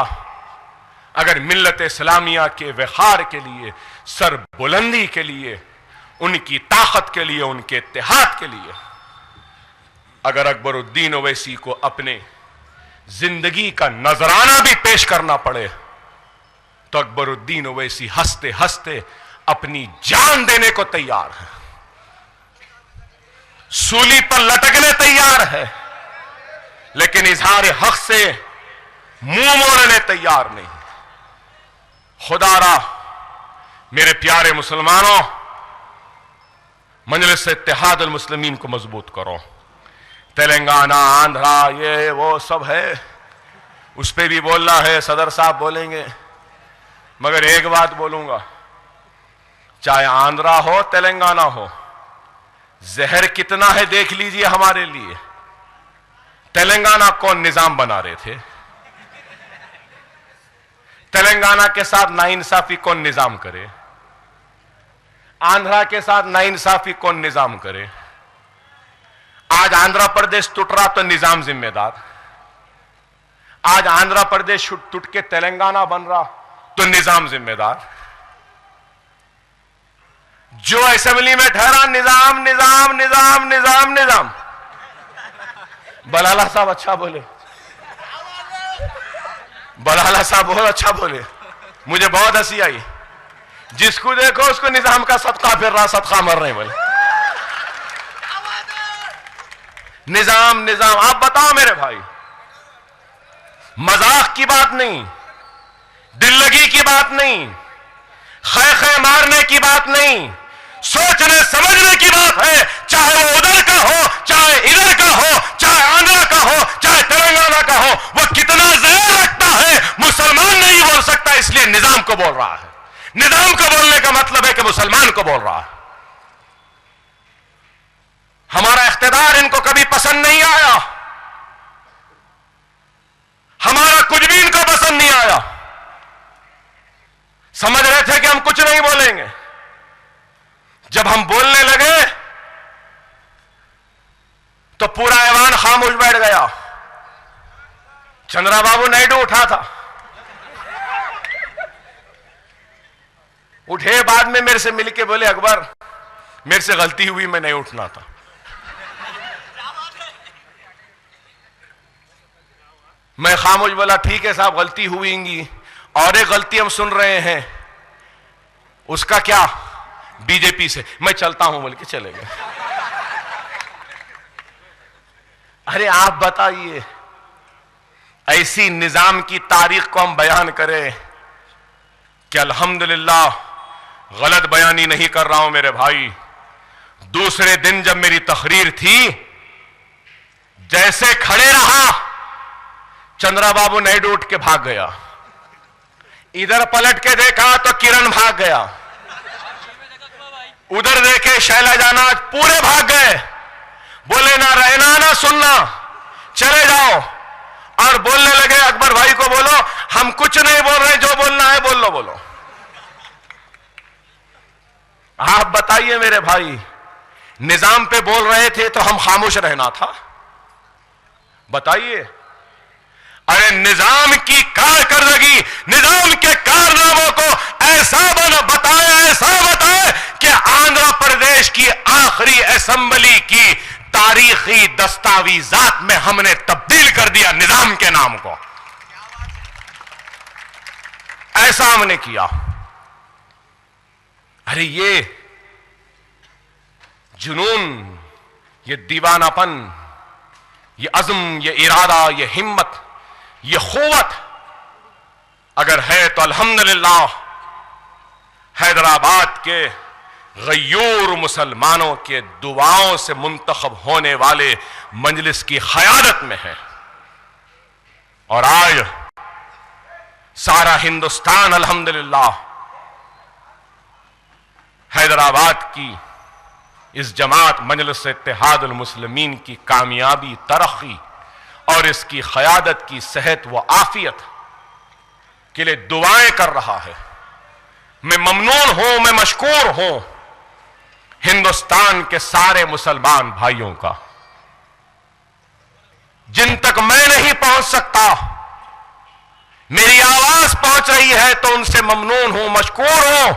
اگر ملت اسلامیہ کے وقار کے لیے، سر بلندی کے لیے، ان کی طاقت کے لیے، ان کے اتحاد کے لیے، اگر اکبر الدین اویسی کو اپنے زندگی کا نذرانہ بھی پیش کرنا پڑے تو اکبر الدین اویسی ہنستے ہنستے اپنی جان دینے کو تیار ہے، سولی پر لٹکنے تیار ہے، لیکن اظہار حق سے منہ موڑنے تیار نہیں. خدا را میرے پیارے مسلمانوں، مجلس اتحاد المسلمین کو مضبوط کرو. تلنگانہ، آندھرا، یہ وہ سب ہے، اس پہ بھی بولنا ہے، صدر صاحب بولیں گے، مگر ایک بات بولوں گا، چاہے آندھرا ہو تلنگانہ ہو، زہر کتنا ہے دیکھ لیجئے ہمارے لیے. تلنگانہ کون نظام بنا رہے تھے؟ تلنگانہ کے ساتھ ناانصافی کون نظام کرے؟ آندھرا کے ساتھ ناانصافی کون نظام کرے؟ آج آندھرا پردیش ٹوٹ رہا تو نظام ذمہ دار، آج آندھرا پردیش ٹوٹ کے تلنگانہ بن رہا تو نظام ذمہ دار. جو اسمبلی میں ٹھہرا نظام نظام نظام نظام نظام. بلالہ صاحب اچھا بولے، بلالہ صاحب بہت اچھا بولے، مجھے بہت ہنسی آئی. جس کو دیکھو اس کو نظام کا صدقہ پھر رہا، صدقہ مر رہے بولے. نظام نظام. آپ بتاؤ میرے بھائی، مذاق کی بات نہیں، دل لگی کی بات نہیں، خے خے مارنے کی بات نہیں، سوچنے سمجھنے کی بات ہے. چاہے وہ ادھر کا ہو، چاہے ادھر کا ہو، چاہے آندھرا کا ہو، چاہے تلنگانہ کا ہو، وہ کتنا زہر رکھتا ہے مسلمان نہیں بول سکتا، اس لیے نظام کو بول رہا ہے. نظام کو بولنے کا مطلب ہے کہ مسلمان کو بول رہا ہے. ہمارا اقتدار ان کو کبھی پسند نہیں آیا، ہمارا کچھ بھی ان کو پسند نہیں آیا. سمجھ رہے تھے کہ ہم کچھ نہیں بولیں گے، جب ہم بولنے لگے تو پورا ایوان خاموش بیٹھ گیا. چندرا بابو نائیڈو اٹھا تھا، اٹھے بعد میں میرے سے مل کے بولے اکبر میرے سے غلطی ہوئی، میں نہیں اٹھنا تھا. میں خاموش بولا ٹھیک ہے صاحب غلطی ہوئی گی، اور ایک غلطی ہم سن رہے ہیں، اس کا کیا؟ بی جے پی سے، میں چلتا ہوں بول کے چلے گئے۔ ارے آپ بتائیے، ایسی نظام کی تاریخ کو ہم بیان کریں کہ الحمدللہ غلط بیانی نہیں کر رہا ہوں میرے بھائی۔ دوسرے دن جب میری تقریر تھی، جیسے کھڑے رہا چندرا بابو نائیڈو اٹھ کے بھاگ گیا، ادھر پلٹ کے دیکھا تو کرن بھاگ گیا، ادھر دیکھے شیلا جانا، پورے بھاگ گئے، بولے نہ رہنا نہ سننا، چلے جاؤ، اور بولنے لگے اکبر بھائی کو بولو ہم کچھ نہیں بول رہے، جو بولنا ہے بول لو بولو۔ آپ بتائیے میرے بھائی، نظام پہ بول رہے تھے تو ہم خاموش رہنا تھا؟ بتائیے۔ ارے نظام کی کارکردگی، نظام کے کارناموں کو ایسا بتائے کہ آندھرا پردیش کی آخری اسمبلی کی تاریخی دستاویزات میں ہم نے تبدیل کر دیا نظام کے نام کو، ایسا ہم نے کیا۔ ارے یہ جنون، یہ دیوانہ پن، یہ عزم، یہ ارادہ، یہ ہمت، یہ قوت اگر ہے تو الحمدللہ حیدرآباد کے غیور مسلمانوں کے دعاؤں سے منتخب ہونے والے مجلس کی قیادت میں ہے، اور آج سارا ہندوستان الحمدللہ حیدرآباد کی اس جماعت مجلس اتحاد المسلمین کی کامیابی، ترقی اور اس کی قیادت کی صحت و عافیت کے لیے دعائیں کر رہا ہے۔ میں ممنون ہوں، میں مشکور ہوں ہندوستان کے سارے مسلمان بھائیوں کا، جن تک میں نہیں پہنچ سکتا، میری آواز پہنچ رہی ہے تو ان سے ممنون ہوں، مشکور ہوں،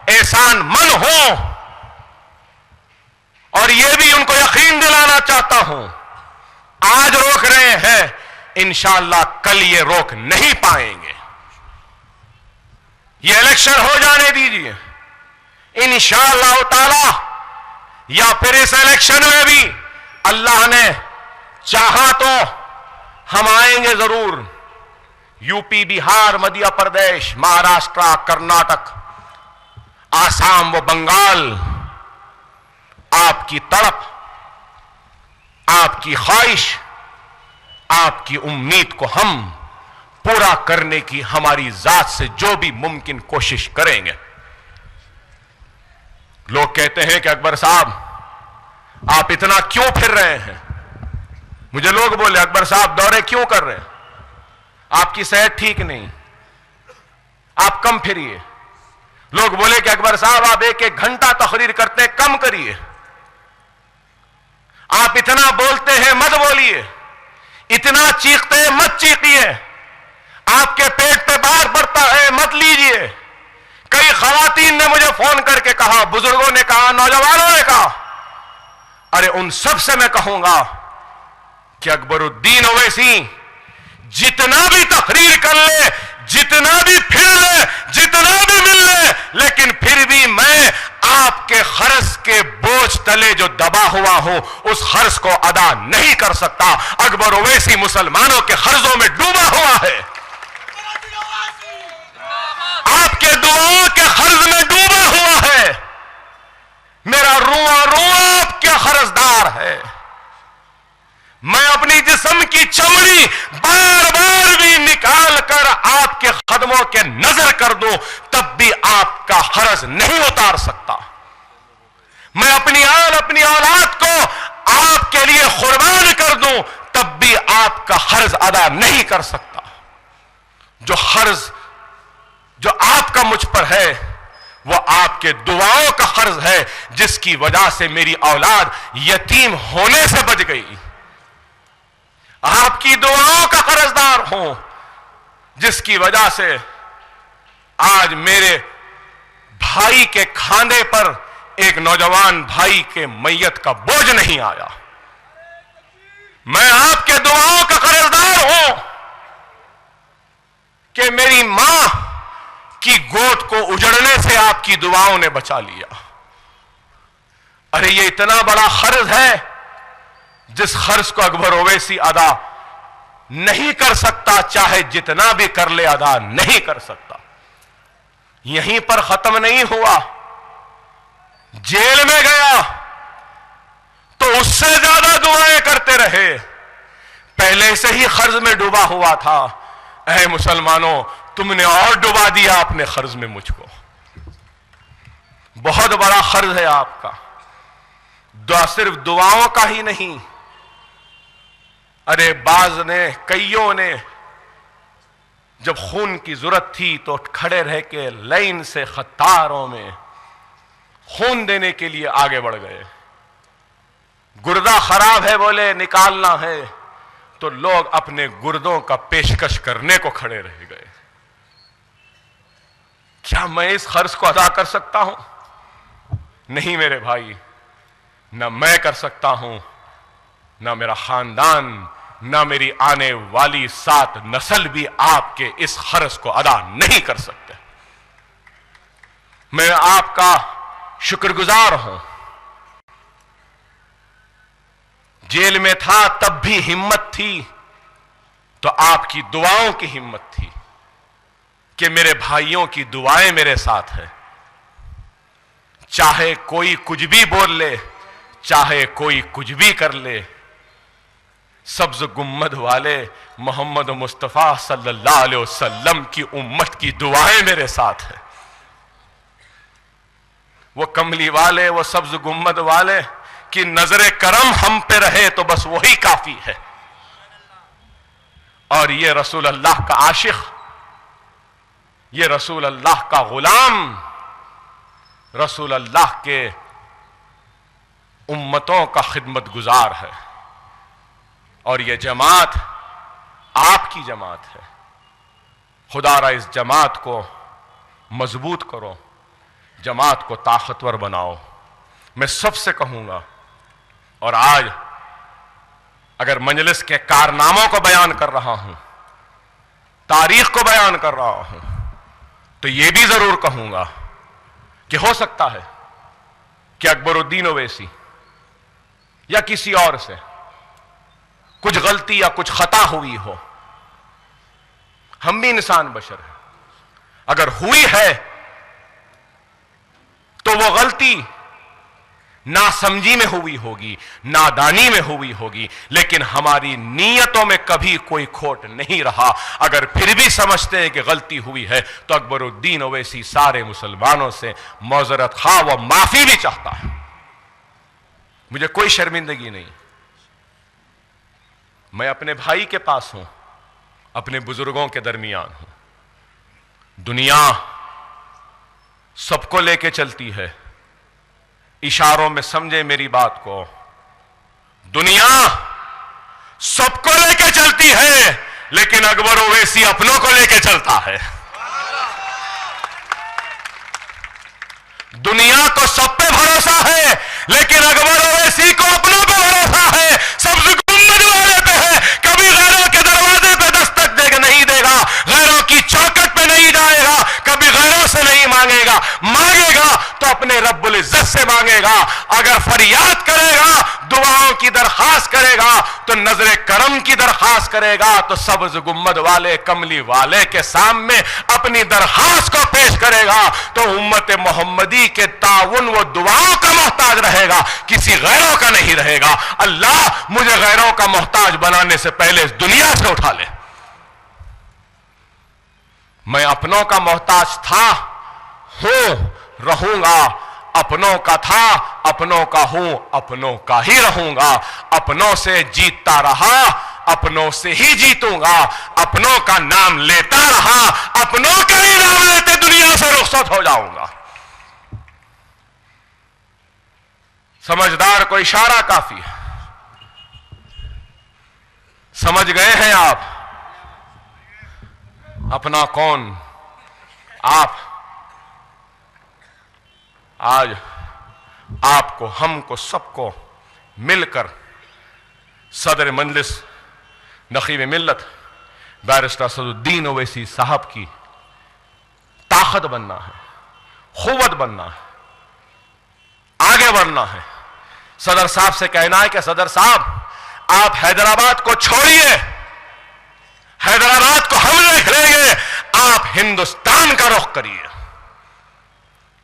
احسان مند ہوں، اور یہ بھی ان کو یقین دلانا چاہتا ہوں، آج روک رہے ہیں انشاءاللہ کل یہ روک نہیں پائیں گے۔ یہ الیکشن ہو جانے دیجیے، انشاءاللہ تعالی، یا پھر اس الیکشن میں بھی اللہ نے چاہا تو ہم آئیں گے ضرور۔ یو پی، بہار، مدھیہ پردیش، مہاراشٹرا، کرناٹک، آسام و بنگال، آپ کی تڑپ، آپ کی خواہش، آپ کی امید کو ہم پورا کرنے کی ہماری ذات سے جو بھی ممکن کوشش کریں گے۔ لوگ کہتے ہیں کہ اکبر صاحب آپ اتنا کیوں پھر رہے ہیں؟ مجھے لوگ بولے اکبر صاحب دورے کیوں کر رہے ہیں؟ آپ کی صحت ٹھیک نہیں، آپ کم پھریے۔ لوگ بولے کہ اکبر صاحب آپ ایک ایک گھنٹہ تقریر کرتے ہیں، کم کریے۔ آپ اتنا بولتے ہیں مت بولیے، اتنا چیختے ہیں مت چیخیے، آپ کے پیٹ پہ بار پڑتا ہے مت لیجیے۔ کئی خواتین نے مجھے فون کر کے کہا، بزرگوں نے کہا، نوجوانوں نے کہا، ارے ان سب سے میں کہوں گا کہ اکبر الدین اویسی جتنا بھی تقریر کر لے، جتنا بھی پھر لے، جتنا بھی مل لے، لیکن پھر بھی میں آپ کے قرض کے بوجھ تلے جو دبا ہوا ہوں اس قرض کو ادا نہیں کر سکتا۔ اکبر اویسی مسلمانوں کے قرضوں میں ڈوبا ہوا ہے، آپ کے دعاؤں کے قرض میں ڈوبا ہوا ہے، میرا رواں رواں آپ کے قرضدار ہے۔ میں اپنی جسم کی چمڑی بار بار بھی نکال کر آپ کے قدموں کے نظر کر دوں تب بھی آپ کا قرض نہیں اتار سکتا۔ میں اپنی آن اپنی اولاد کو آپ کے لیے قربان کر دوں تب بھی آپ کا قرض ادا نہیں کر سکتا۔ جو قرض جو آپ کا مجھ پر ہے وہ آپ کے دعاؤں کا قرض ہے، جس کی وجہ سے میری اولاد یتیم ہونے سے بچ گئی۔ آپ کی دعاؤں کا قرضدار ہوں، جس کی وجہ سے آج میرے بھائی کے کھاندے پر ایک نوجوان بھائی کے میت کا بوجھ نہیں آیا۔ میں آپ کے دعاؤں کا قرضدار ہوں کہ میری ماں کی گود کو اجڑنے سے آپ کی دعاؤں نے بچا لیا۔ ارے یہ اتنا بڑا قرض ہے جس قرض کو اکبر اویسی ادا نہیں کر سکتا، چاہے جتنا بھی کر لے ادا نہیں کر سکتا۔ یہیں پر ختم نہیں ہوا، جیل میں گیا تو اس سے زیادہ دعائیں کرتے رہے، پہلے سے ہی قرض میں ڈوبا ہوا تھا۔ اے مسلمانوں، تم نے اور ڈبا دیا اپنے قرض میں مجھ کو، بہت بڑا قرض ہے آپ کا۔ دعا صرف دعاؤں کا ہی نہیں، ارے بعض نے، کئیوں نے جب خون کی ضرورت تھی تو کھڑے رہ کے لائن سے قطاروں میں خون دینے کے لیے آگے بڑھ گئے۔ گردہ خراب ہے بولے نکالنا ہے تو لوگ اپنے گردوں کا پیشکش کرنے کو کھڑے رہ گئے۔ کیا میں اس قرض کو ادا کر سکتا ہوں؟ نہیں میرے بھائی، نہ میں کر سکتا ہوں، نہ میرا خاندان، نہ میری آنے والی 7 نسل بھی آپ کے اس قرض کو ادا نہیں کر سکتے۔ میں آپ کا شکر گزار ہوں۔ جیل میں تھا تب بھی ہمت تھی تو آپ کی دعاؤں کی ہمت تھی کہ میرے بھائیوں کی دعائیں میرے ساتھ ہیں۔ چاہے کوئی کچھ بھی بول لے، چاہے کوئی کچھ بھی کر لے، سبز گنبد والے محمد مصطفیٰ صلی اللہ علیہ وسلم کی امت کی دعائیں میرے ساتھ ہیں۔ وہ کملی والے، وہ سبز گنبد والے کی نظر کرم ہم پہ رہے تو بس وہی کافی ہے۔ اور یہ رسول اللہ کا عاشق، یہ رسول اللہ کا غلام، رسول اللہ کے امتوں کا خدمت گزار ہے، اور یہ جماعت آپ کی جماعت ہے۔ خدا را اس جماعت کو مضبوط کرو، جماعت کو طاقتور بناؤ۔ میں سب سے کہوں گا، اور آج اگر مجلس کے کارناموں کو بیان کر رہا ہوں، تاریخ کو بیان کر رہا ہوں، تو یہ بھی ضرور کہوں گا کہ ہو سکتا ہے کہ اکبر الدین اویسی یا کسی اور سے کچھ غلطی یا کچھ خطا ہوئی ہو، ہم بھی انسان بشر ہیں، اگر ہوئی ہے تو وہ غلطی ناسمجھی میں ہوئی ہوگی، نادانی میں ہوئی ہوگی، لیکن ہماری نیتوں میں کبھی کوئی کھوٹ نہیں رہا۔ اگر پھر بھی سمجھتے ہیں کہ غلطی ہوئی ہے تو اکبر الدین اویسی سارے مسلمانوں سے معذرت خواہ و معافی بھی چاہتا ہے۔ مجھے کوئی شرمندگی نہیں، میں اپنے بھائی کے پاس ہوں، اپنے بزرگوں کے درمیان ہوں۔ دنیا سب کو لے کے چلتی ہے، اشاروں میں سمجھے میری بات کو، دنیا سب کو لے کے چلتی ہے لیکن اکبر اویسی اپنوں کو لے کے چلتا ہے۔ دنیا کو سب پہ بھروسہ ہے لیکن اکبر اویسی کو اپنوں پہ بھروسہ ہے، سبز گنبد والے پہ ہے۔ کبھی غیروں کے دروازے پہ دستک نہیں دے گا، غیروں کی چوکٹ پہ نہیں جائے گا، کبھی غیروں سے نہیں مانگے گا، مانگے گا تو اپنے رب العزت سے مانگے گا۔ اگر فریاد کرے گا، دعاؤں کی درخواست کرے گا تو نظر کرم کی درخواست کرے گا، تو سبز گنبد والے کملی والے کے سامنے اپنی درخواست کو پیش کرے گا، تو امت محمدی کے تعاون و دعاؤں کا محتاج رہے گا، کسی غیروں کا نہیں رہے گا۔ اللہ مجھے غیروں کا محتاج بنانے سے پہلے اس دنیا سے اٹھا لے۔ میں اپنوں کا محتاج تھا، ہوں، رہوں گا، اپنوں کا تھا، اپنوں کا ہوں، اپنوں کا ہی رہوں گا۔ اپنوں سے جیتتا رہا، اپنوں سے ہی جیتوں گا، اپنوں کا نام لیتا رہا، اپنوں کا ہی نام لیتے دنیا سے رخصت ہو جاؤں گا۔ سمجھدار کو اشارہ کافی ہے، سمجھ گئے ہیں آپ اپنا کون؟ آپ آج آپ کو، ہم کو، سب کو مل کر صدر مجلس نقیب ملت بیرسٹر اسد الدین اویسی صاحب کی طاقت بننا ہے، قوت بننا ہے، آگے بڑھنا ہے۔ صدر صاحب سے کہنا ہے کہ صدر صاحب آپ حیدرآباد کو چھوڑیے، حیدرآباد کو ہم دیکھ لیں گے، آپ ہندوستان کا رخ کریے۔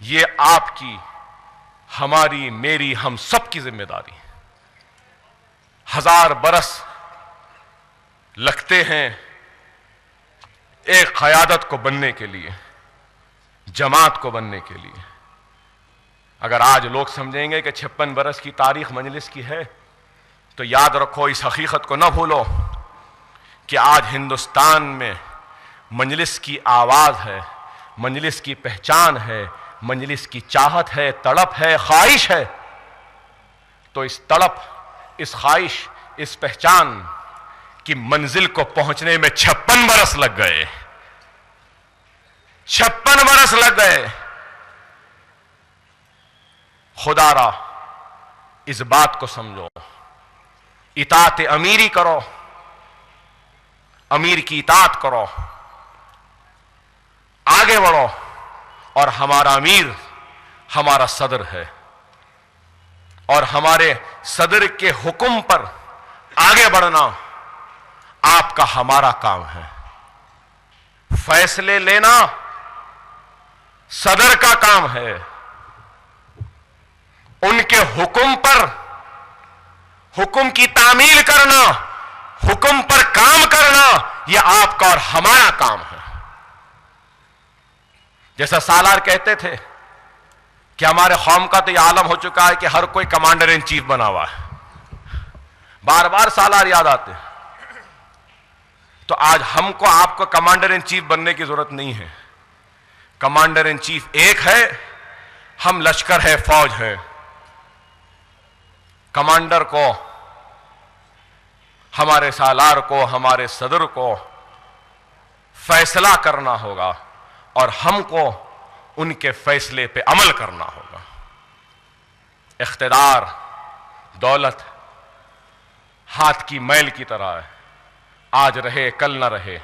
یہ آپ کی، ہماری، میری، ہم سب کی ذمہ داری ہے۔ 1000 برس لگتے ہیں ایک قیادت کو بننے کے لیے، جماعت کو بننے کے لیے۔ اگر آج لوگ سمجھیں گے کہ 56 برس کی تاریخ مجلس کی ہے، تو یاد رکھو، اس حقیقت کو نہ بھولو کہ آج ہندوستان میں مجلس کی آواز ہے، مجلس کی پہچان ہے، مجلس کی چاہت ہے، تڑپ ہے، خواہش ہے۔ تو اس تڑپ، اس خواہش، اس پہچان کی منزل کو پہنچنے میں 56 برس لگ گئے، 56 برس لگ گئے۔ خدا را اس بات کو سمجھو، اطاعت امیری کرو، امیر کی اطاعت کرو، آگے بڑھو، اور ہمارا امیر ہمارا صدر ہے، اور ہمارے صدر کے حکم پر آگے بڑھنا آپ کا، ہمارا کام ہے۔ فیصلے لینا صدر کا کام ہے، ان کے حکم پر، حکم کی تعمیل کرنا، حکم پر کام کرنا، یہ آپ کا اور ہمارا کام ہے۔ جیسا سالار کہتے تھے کہ ہمارے قوم کا تو یہ عالم ہو چکا ہے کہ ہر کوئی کمانڈر ان چیف بنا ہوا ہے، بار بار سالار یاد آتے۔ تو آج ہم کو، آپ کو کمانڈر ان چیف بننے کی ضرورت نہیں ہے۔ کمانڈر ان چیف ایک ہے، ہم لشکر ہے، فوج ہے۔ کمانڈر کو، ہمارے سالار کو، ہمارے صدر کو فیصلہ کرنا ہوگا، اور ہم کو ان کے فیصلے پہ عمل کرنا ہوگا۔ اقتدار، دولت ہاتھ کی میل کی طرح ہے، آج رہے کل نہ رہے،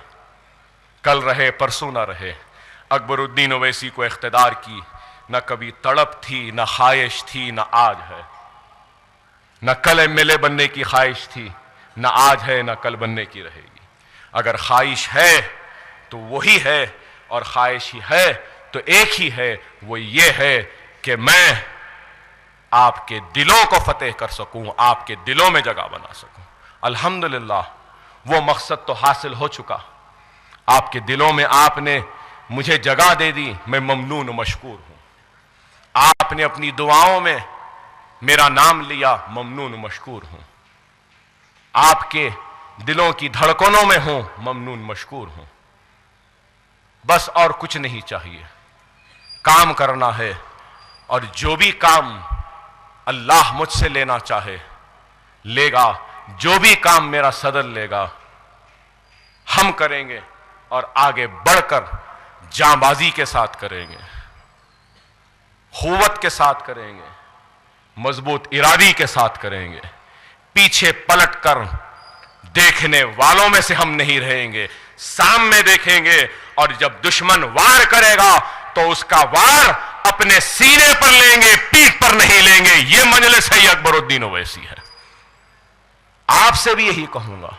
کل رہے پرسوں نہ رہے۔ اکبر الدین اویسی کو اقتدار کی نہ کبھی تڑپ تھی، نہ خواہش تھی، نہ آج ہے۔ نہ کل MLA بننے کی خواہش تھی، نہ آج ہے، نہ کل بننے کی رہے گی۔ اگر خواہش ہے تو وہی ہے، اور خواہش ہی ہے تو ایک ہی ہے، وہ یہ ہے کہ میں آپ کے دلوں کو فتح کر سکوں، آپ کے دلوں میں جگہ بنا سکوں۔ الحمدللہ وہ مقصد تو حاصل ہو چکا، آپ کے دلوں میں آپ نے مجھے جگہ دے دی، میں ممنون و مشکور ہوں۔ آپ نے اپنی دعاؤں میں میرا نام لیا، ممنون و مشکور ہوں۔ آپ کے دلوں کی دھڑکنوں میں ہوں، ممنون مشکور ہوں۔ بس اور کچھ نہیں چاہیے، کام کرنا ہے، اور جو بھی کام اللہ مجھ سے لینا چاہے لے گا، جو بھی کام میرا صدر لے گا ہم کریں گے، اور آگے بڑھ کر جاں بازی کے ساتھ کریں گے، قوت کے ساتھ کریں گے، مضبوط ارادی کے ساتھ کریں گے۔ پیچھے پلٹ کر دیکھنے والوں میں سے ہم نہیں رہیں گے، سامنے دیکھیں گے، اور جب دشمن وار کرے گا تو اس کا وار اپنے سینے پر لیں گے، پیٹھ پر نہیں لیں گے۔ یہ مجلس ہے، یہ اکبر الدین اویسی ہے۔ آپ سے بھی یہی کہوں گا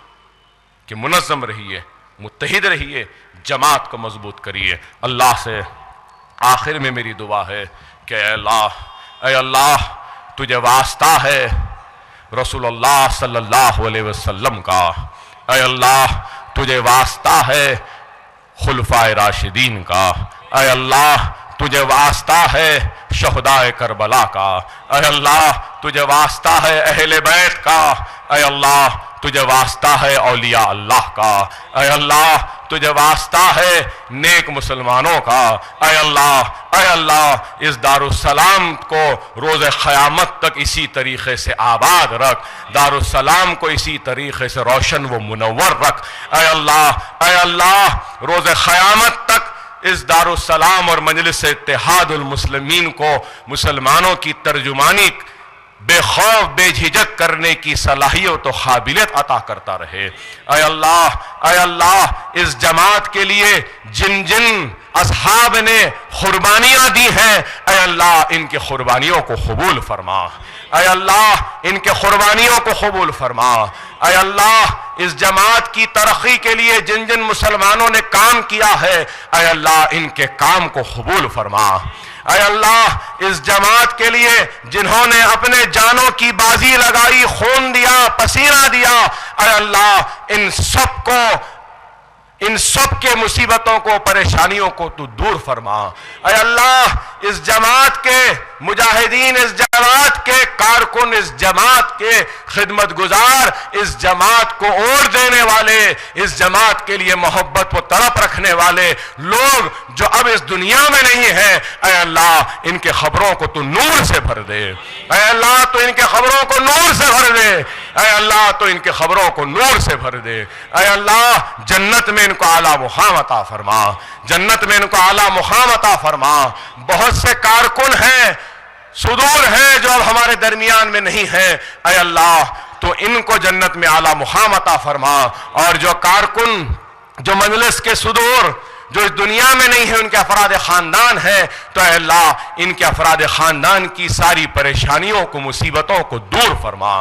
کہ منظم رہیے، متحد رہیے، جماعت کو مضبوط کریے۔ اللہ سے آخر میں میری دعا ہے کہ اے اللہ تجھے واسطہ ہے رسول اللہ صلی اللہ علیہ وسلم کا، اے اللہ تجھے واسطہ ہے خلفائے راشدین کا، اے اللہ تجھے واسطہ ہے شہدائے کربلا کا، اے اللہ تجھے واسطہ ہے اہل بیت کا، اے اللہ تجھے واسطہ ہے اولیاء اللہ کا، اے اللہ تجھے واسطہ ہے نیک مسلمانوں کا، اے اللہ اس دارالسلام کو روز قیامت تک اسی طریقے سے آباد رکھ، دارالسلام کو اسی طریقے سے روشن و منور رکھ، اے اللہ روز قیامت تک اس دارالسلام اور مجلس اتحاد المسلمین کو مسلمانوں کی ترجمانی بے خوف بے جھجک کرنے کی صلاحیت و قابلیت عطا کرتا رہے۔ اے اللہ اس جماعت کے لیے جن اصحاب نے قربانیاں دی ہیں، اے اللہ اللہ ان کے قربانیوں کو قبول فرما، اے اللہ ان کے قربانیوں کو قبول فرما، اے اللہ اس جماعت کی ترقی کے لیے جن جن مسلمانوں نے کام کیا ہے اے اللہ ان کے کام کو قبول فرما، اے اللہ اس جماعت کے لیے جنہوں نے اپنے جانوں کی بازی لگائی، خون دیا، پسینہ دیا، اے اللہ ان سب کے مصیبتوں کو، پریشانیوں کو تو دور فرما، اے اللہ اس جماعت کے مجاہدین، اس جماعت کے کارکن، اس جماعت کے خدمت گزار، اس جماعت کو اوڑ دینے والے، اس جماعت کے لیے محبت و طرف رکھنے والے لوگ جو اب اس دنیا میں نہیں ہیں، اے اللہ ان کے خبروں کو تو نور سے بھر دے، اے اللہ تو ان کے خبروں کو نور سے بھر دے، اے اللہ تو ان کے خبروں کو نور سے بھر دے، اے اللہ جنت میں ان کو اعلیٰ مقام عطا فرما، جنت میں ان کو اعلیٰ مقام عطا فرما۔ بہت سے کارکن ہیں، صدور ہیں جو اب ہمارے درمیان میں نہیں ہیں، اے اللہ تو ان کو جنت میں اعلیٰ مقام عطا فرما، اور جو کارکن جو مجلس کے صدور جو اس دنیا میں نہیں ہے ان کے افراد خاندان ہیں، تو اے اللہ ان کے افراد خاندان کی ساری پریشانیوں کو، مصیبتوں کو دور فرما،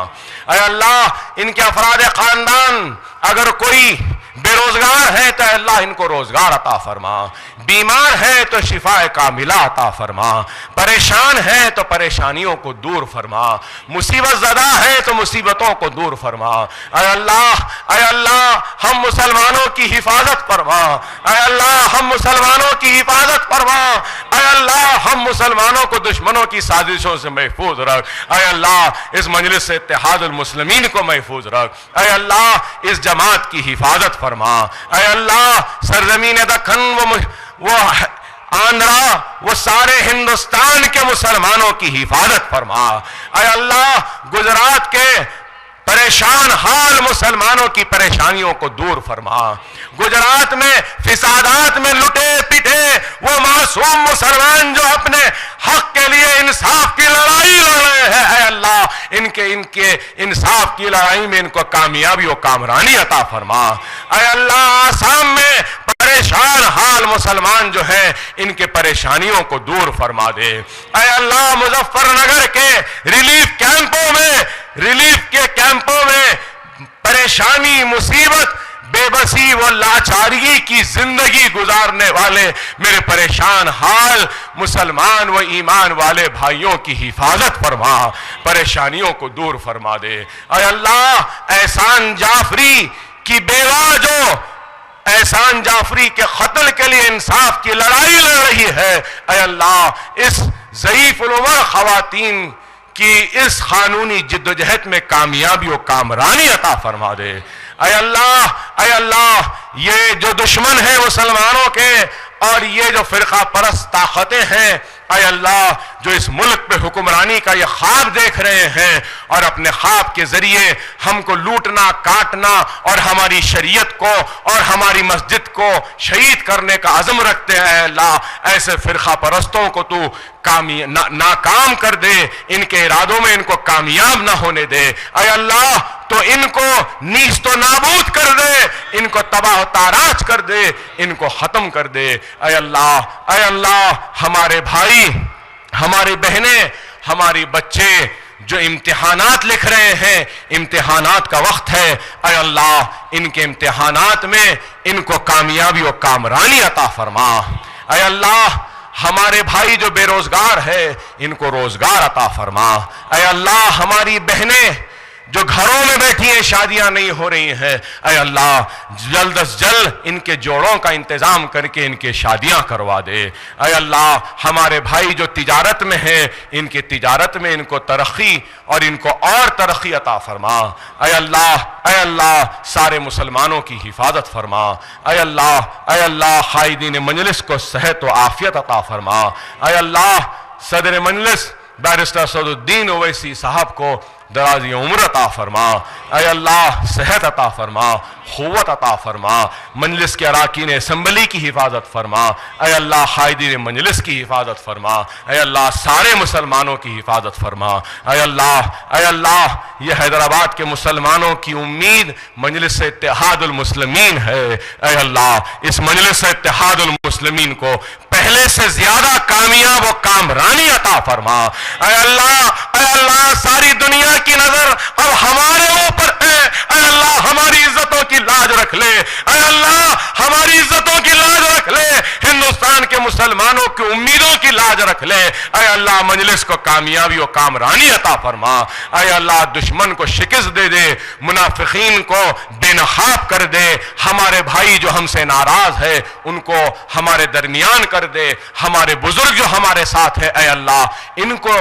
اے اللہ ان کے افراد خاندان اگر کوئی بے روزگار ہے تو اے اللہ ان کو روزگار عطا فرما، بیمار ہے تو شفا کاملہ عطا فرما، پریشان ہے تو پریشانیوں کو دور فرما، مصیبت زدہ ہے تو مصیبتوں کو دور فرما، اے اللہ ہم مسلمانوں کی حفاظت فرما، اے اللہ ہم مسلمانوں کی حفاظت فرما، اے اللہ ہم مسلمانوں کو دشمنوں کی سازشوں سے محفوظ رکھ، اے اللہ اس مجلس سے اتحاد المسلمین کو محفوظ رکھ، اے اللہ اس جماعت کی حفاظت فرما، اے اللہ سرزمین دکن وہ آندھرا وہ سارے ہندوستان کے مسلمانوں کی حفاظت فرما، اے اللہ گجرات کے پریشان حال مسلمانوں کی پریشانیوں کو دور فرما، گجرات میں فسادات میں لٹے پٹے وہ معصوم مسلمان جو اپنے حق کے لیے انصاف کی لڑائی لڑ رہے ہیں، اے اللہ ان کے انصاف کی لڑائی میں ان کو کامیابی و کامرانی عطا فرما، اے اللہ آسام میں پریشان حال مسلمان جو ہیں ان کے پریشانیوں کو دور فرما دے، اے اللہ مظفر نگر کے ریلیف کے کیمپوں میں پریشانی، مصیبت، بے بسی و لاچاری کی زندگی گزارنے والے میرے پریشان حال مسلمان و ایمان والے بھائیوں کی حفاظت فرما، پریشانیوں کو دور فرما دے، اے اللہ احسان جعفری کی بیوہ جو احسان جعفری کے قتل کے لیے انصاف کی لڑائی لڑ رہی ہے، اے اللہ اس ضعیف العمر خواتین کی اس قانونی جدوجہد میں کامیابی و کامرانی عطا فرما دے، اے اللہ یہ جو دشمن ہیں مسلمانوں کے اور یہ جو فرقہ پرست طاقتیں ہیں، اے اللہ جو اس ملک پہ حکمرانی کا یہ خواب دیکھ رہے ہیں اور اپنے خواب کے ذریعے ہم کو لوٹنا، کاٹنا اور ہماری شریعت کو اور ہماری مسجد کو شہید کرنے کا عزم رکھتے ہیں، اے اللہ ایسے فرقہ پرستوں کو تو ناکام کر دے، ان کے ارادوں میں ان کو کامیاب نہ ہونے دے، اے اللہ تو ان کو نیست و نابود کر دے، ان کو تباہ و تاراج کر دے، ان کو ختم کر دے، اے اللہ ہمارے بھائی، ہماری بہنیں، ہمارے بچے جو امتحانات لکھ رہے ہیں، امتحانات کا وقت ہے، اے اللہ ان کے امتحانات میں ان کو کامیابی و کامرانی عطا فرما، اے اللہ ہمارے بھائی جو بے روزگار ہے ان کو روزگار عطا فرما، اے اللہ ہماری بہنیں جو گھروں میں بیٹھی ہیں شادیاں نہیں ہو رہی ہیں، اے اللہ جلد از جلد ان کے جوڑوں کا انتظام کر کے ان کے شادیاں کروا دے، اے اللہ ہمارے بھائی جو تجارت میں ہیں ان کی تجارت میں ان کو ترقی اور ان کو اور ترقی عطا فرما، اے اللہ سارے مسلمانوں کی حفاظت فرما، اے اللہ قائدین مجلس کو صحت و عافیت عطا فرما، اے اللہ صدر مجلس بیرسٹر اسد الدین اویسی صاحب کو درازی عمر عطا فرما، اے اللہ صحت عطا فرما، قوت عطا فرما، مجلس کے اراکین اسمبلی کی حفاظت فرما، اے اللہ قائدین مجلس کی حفاظت فرما، اے اللہ سارے مسلمانوں کی حفاظت فرما، اے اللہ یہ حیدرآباد کے مسلمانوں کی امید مجلس اتحاد المسلمین ہے، اے اللہ اس مجلس اتحاد المسلمین کو پہلے سے زیادہ کامیاب و کامرانی عطا عطا فرما۔ اے اللہ ساری دنیا کی نظر اب ہمارے اوپر ہے، اے اللہ ہماری عزتوں کی لاج رکھ لے، اے اللہ ہماری عزتوں کی لاج رکھ لے، ہندوستان کے مسلمانوں کی امیدوں کی لاج رکھ لے، اے اللہ مجلس کو کامیابی و کامرانی عطا فرما، اے اللہ دشمن کو شکست دے دے، منافقین کو بے نقاب کر دے، ہمارے بھائی جو ہم سے ناراض ہے ان کو ہمارے درمیان کر دے، ہمارے بزرگ جو ہمارے ساتھ ہے اے اللہ ان کو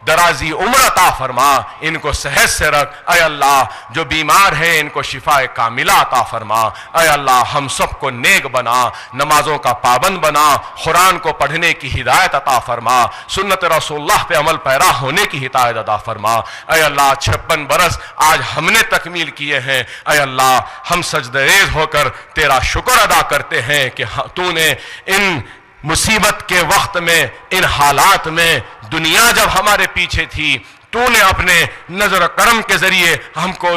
درازی عمر عطا فرما، ان کو صحت سے رکھ، اے اللہ جو بیمار ہیں ان کو شفاء کاملہ عطا فرما، اے اللہ ہم سب کو نیک بنا، نمازوں کا پابند بنا، قرآن کو پڑھنے کی ہدایت عطا فرما، سنت رسول اللہ پہ عمل پیرا ہونے کی ہدایت عطا فرما، اے اللہ 56 برس آج ہم نے تکمیل کیے ہیں، اے اللہ ہم سجدہ ریز ہو کر تیرا شکر ادا کرتے ہیں کہ تو نے ان مصیبت کے وقت میں، ان حالات میں، دنیا جب ہمارے پیچھے تھی تو نے اپنے نظر کرم کے ذریعے ہم کو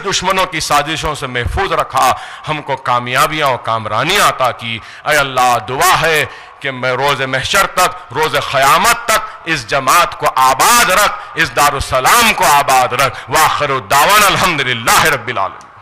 دشمنوں کی سازشوں سے محفوظ رکھا، ہم کو کامیابیاں و کامرانیاں عطا کی۔ اے اللہ دعا ہے کہ میں روز محشر تک، روز قیامت تک اس جماعت کو آباد رکھ، اس دارالسلام کو آباد رکھ۔ وآخر دعوانا الحمدللہ رب العالمین۔